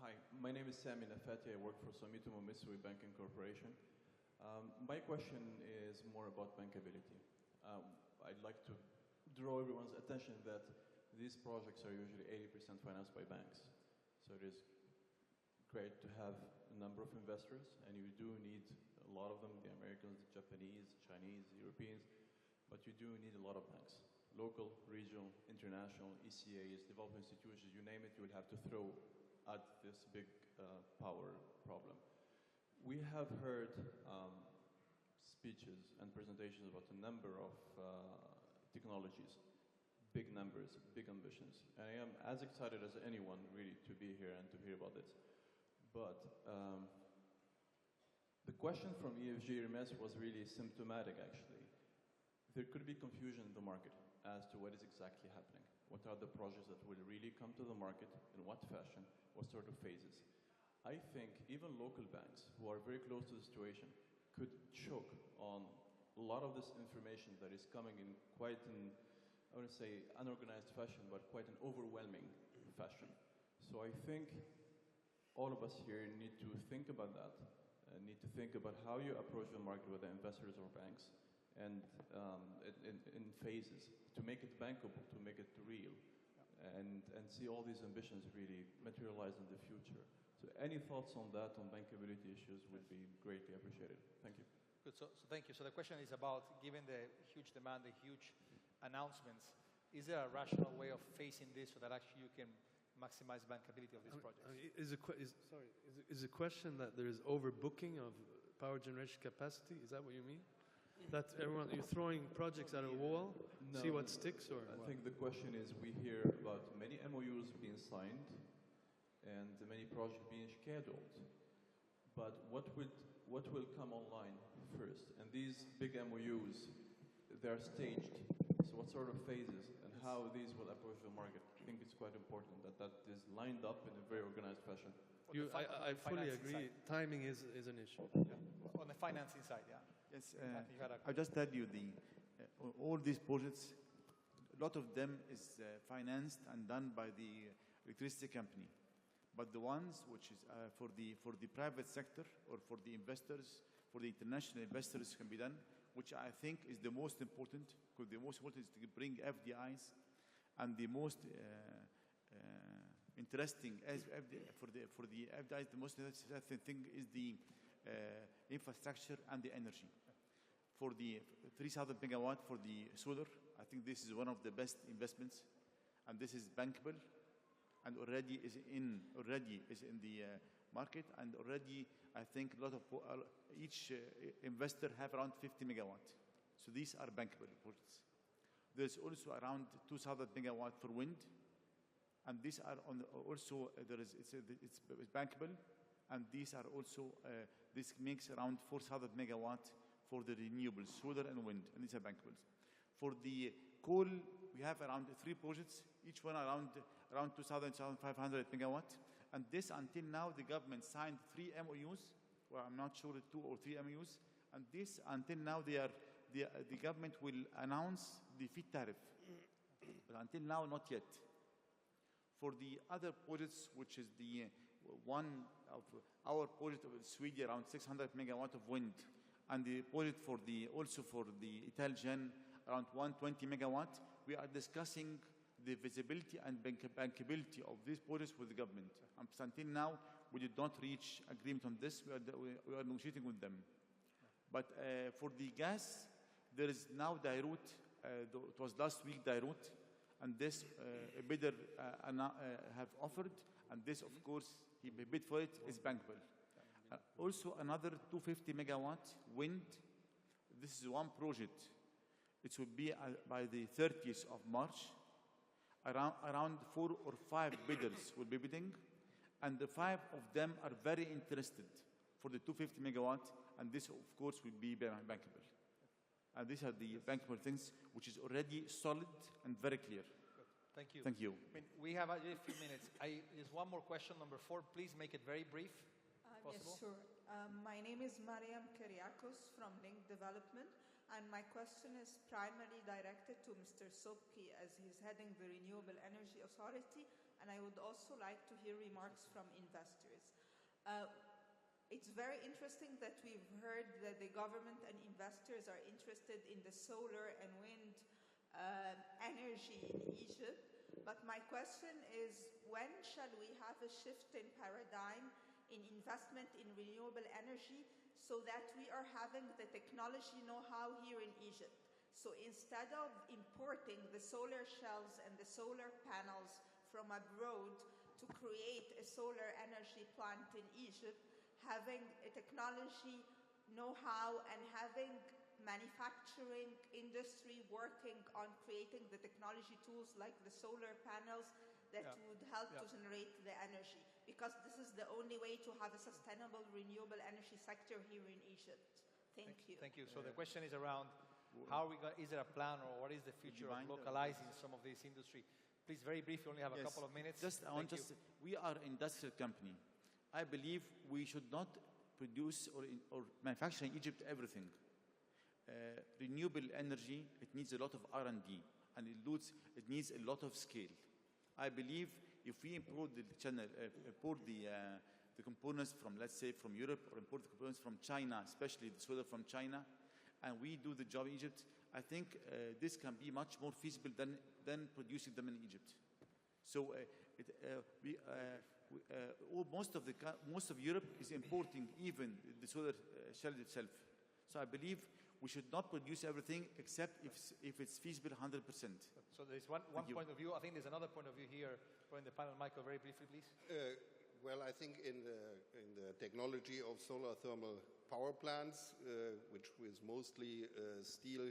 Hi, my name is Sami Nafati. I work for Sumitomo Mitsui Banking Corporation. My question is more about bankability. I'd like to draw everyone's attention that these projects are usually 80% financed by banks. So it is great to have a number of investors, and you do need a lot of them, the Americans, the Japanese, Chinese, Europeans, but you do need a lot of banks. Local, regional, international, ECAs, development institutions, you name it, you will have to throw at this big power problem. We have heard speeches and presentations about a number of technologies, big numbers, big ambitions. And I am as excited as anyone really to be here and to hear about this. But the question from EFG Hermes was really symptomatic, actually. There could be confusion in the market as to what is exactly happening. What are the projects that will really come to the market, in what fashion, what sort of phases? I think even local banks who are very close to the situation could choke on a lot of this information that is coming in quite an, I wouldn't say unorganized fashion, but quite an overwhelming fashion. So I think all of us here need to think about that, need to think about how you approach the market with the investors or banks, and in phases, to make it bankable, to make it real, and see all these ambitions really materialize in the future. So any thoughts on that, on bankability issues, would be greatly appreciated. Thank you. Good, so thank you. So the question is about, given the huge demand, the huge announcements, is there a rational way of facing this so that actually you can maximize bankability of these projects? Is the question that there is overbooking of power generation capacity? Is that what you mean? That everyone, you're throwing projects at a wall, No, see what sticks, or I what? think the question is, we hear about many MOUs being signed and many projects being scheduled. But what will come online first? And these big MOUs, they're staged. So what sort of phases and how these will approach the market? I think it's quite important that that is lined up in a very organized fashion. I fully agree. Timing is an issue. Yeah. On the financing side, yeah. Yes, I'll just tell you, all these projects, a lot of them is financed and done by the electricity company. But the ones which is for the private sector or for the investors, for the international investors can be done, which I think is the most important, because the most important is to bring FDIs, and the most interesting for the FDIs, the most interesting thing is the infrastructure and the energy. For the 3,000 megawatt for the solar, I think this is one of the best investments, and this is bankable, and already is in the market, and already I think a lot of each investor have around 50 megawatt. So these are bankable projects. There's also around 2,000 megawatt for wind, and these are also it's bankable, and these are also this makes around 4,000 megawatt for the renewables, solar and wind, and these are bankables. For the coal, we have around 3 projects, each one around 2,000, 2,500 megawatt. And this, until now, the government signed 3 MOUs, well, I'm not sure 2 or 3 MOUs, and this, until now, the government will announce the feed tariff. But until now, not yet. For the other projects, which is the one of our project of Sewedy, around 600 megawatt of wind, and the project for also for the Italgen, around 120 megawatt, we are discussing the visibility and bankability of these projects with the government. Until now, we did not reach agreement on this. We are negotiating with them. But for the gas, there is now DAY3. It was last week DAY3, and this a bidder have offered, and this, of course, he bid for it, is bankable. Also, another 250 megawatt wind. This is one project. It will be by the 30th of March. Around 4 or 5 bidders will be bidding, and the 5 of them are very interested for the 250 megawatt, and this, of course, will be bankable. And these are the bankable things, which is already solid and very clear. Good. Thank you. Thank you. I mean, we have a few minutes. There's one more question, number 4. Please make it very brief. Yes, sure. My name is Mariam Kyriakos from Link Development, and my question is primarily directed to Mr. Sobki, as he's heading the Renewable Energy Authority, and I would also like to hear remarks from investors. It's very interesting that we've heard that the government and investors are interested in the solar and wind energy in Egypt. But my question is, when shall we have a shift in paradigm in investment in renewable energy so that we are having the technology know-how here in Egypt? So instead of importing the solar shells and the solar panels from abroad to create a solar energy plant in Egypt, having a technology know-how and having manufacturing industry working on creating the technology tools like the solar panels that would help to generate the energy. Because this is the only way to have a sustainable renewable energy sector here in Egypt. Thank you. Thank you. So the question is around how is there a plan, or what is the future of localizing some of this industry? Please, very brief, you only have a couple of minutes. We are an industrial company. I believe we should not produce or manufacture in Egypt everything. Renewable energy, it needs a lot of R&D, and it needs a lot of scale. I believe if we import the components from, let's say, from Europe, or import the components from China, especially the solar from China, and we do the job in Egypt, I think this can be much more feasible than producing them in Egypt. So most of Europe is importing even the solar shell itself. So I believe we should not produce everything except if it's feasible 100%. So there's one point of view. I think there's another point of view here. From the panel, Michael, very briefly, please. Well, I think in the technology of solar thermal power plants, which is mostly steel,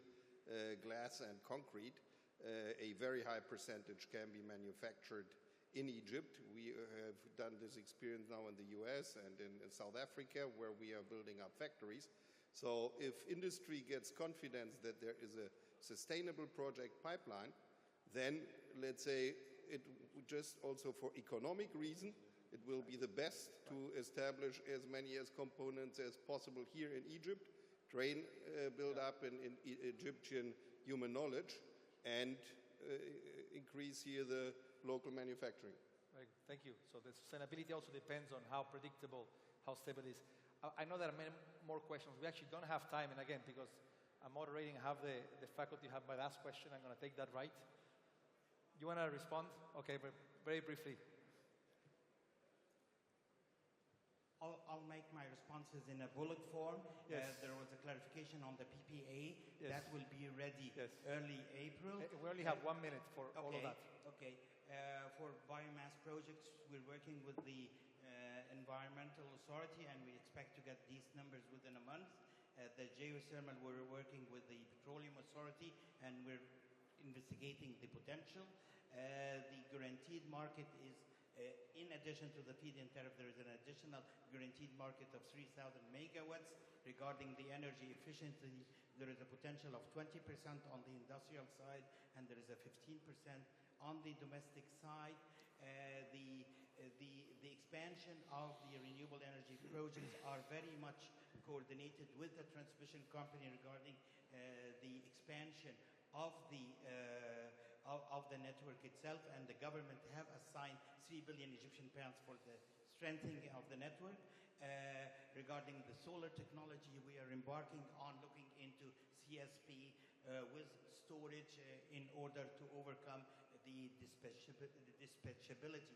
glass, and concrete, a very high percentage can be manufactured in Egypt. We have done this experience now in the US and in South Africa, where we are building up factories. So if industry gets confidence that there is a sustainable project pipeline, then let's say it just also for economic reason, it will be the best to establish as many components as possible here in Egypt, build up in Egyptian human knowledge, and increase here the local manufacturing. Right. Thank you. So the sustainability also depends on how predictable, how stable it is. I know there are many more questions. We actually don't have time, and again, because I'm moderating, have the faculty have my last question. I'm going to take that right. You want to respond? Okay, but very briefly. I'll make my responses in a bullet form. Yes. There was a clarification on the PPA. Yes. That will be ready early April. We only have 1 minute for all of that. Okay. For biomass projects, we're working with the Environmental Authority, and we expect to get these numbers within a month. The geothermal, we're working with the Petroleum Authority, and we're investigating the potential. The guaranteed market is, in addition to the feed-in tariff, there is an additional guaranteed market of 3,000 megawatts. Regarding the energy efficiency, there is a potential of 20% on the industrial side, and there is a 15% on the domestic side. The expansion of the renewable energy projects are very much coordinated with the transmission company regarding the expansion of the of the network itself, and the government have assigned 3 billion Egyptian pounds for the strengthening of the network. Regarding the solar technology, we are embarking on looking into CSP with storage in order to overcome the dispatchability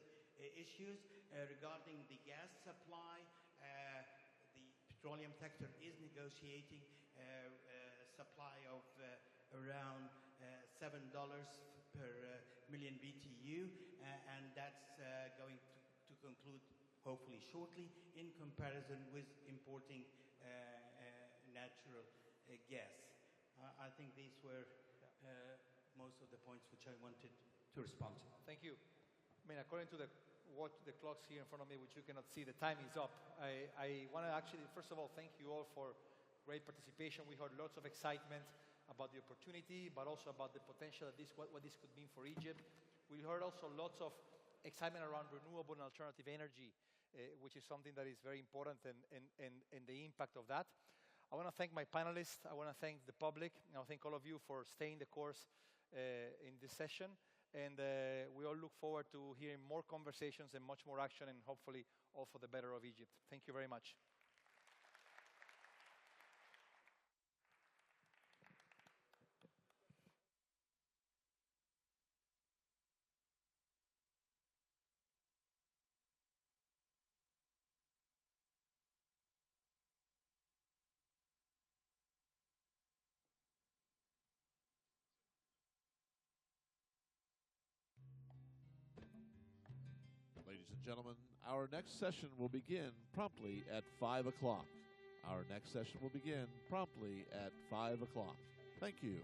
issues. Regarding the gas supply, the petroleum sector is negotiating supply of around $7 per million BTU, and that's going to conclude hopefully shortly, in comparison with importing natural gas. I think these were most of the points which I wanted to respond to. Thank you. I mean, according to the clocks here in front of me, which you cannot see, the time is up. I want to actually, first of all, thank you all for great participation. We heard lots of excitement about the opportunity, but also about the potential of this, what this could mean for Egypt. We heard also lots of excitement around renewable and alternative energy, which is something that is very important, and the impact of that. I want to thank my panelists. I want to thank the public. I want to thank all of you for staying the course in this session. And we all look forward to hearing more conversations and much more action, and hopefully all for the better of Egypt. Thank you very much. Ladies and gentlemen, our next session will begin promptly at 5 o'clock. Our next session will begin promptly at 5 o'clock. Thank you.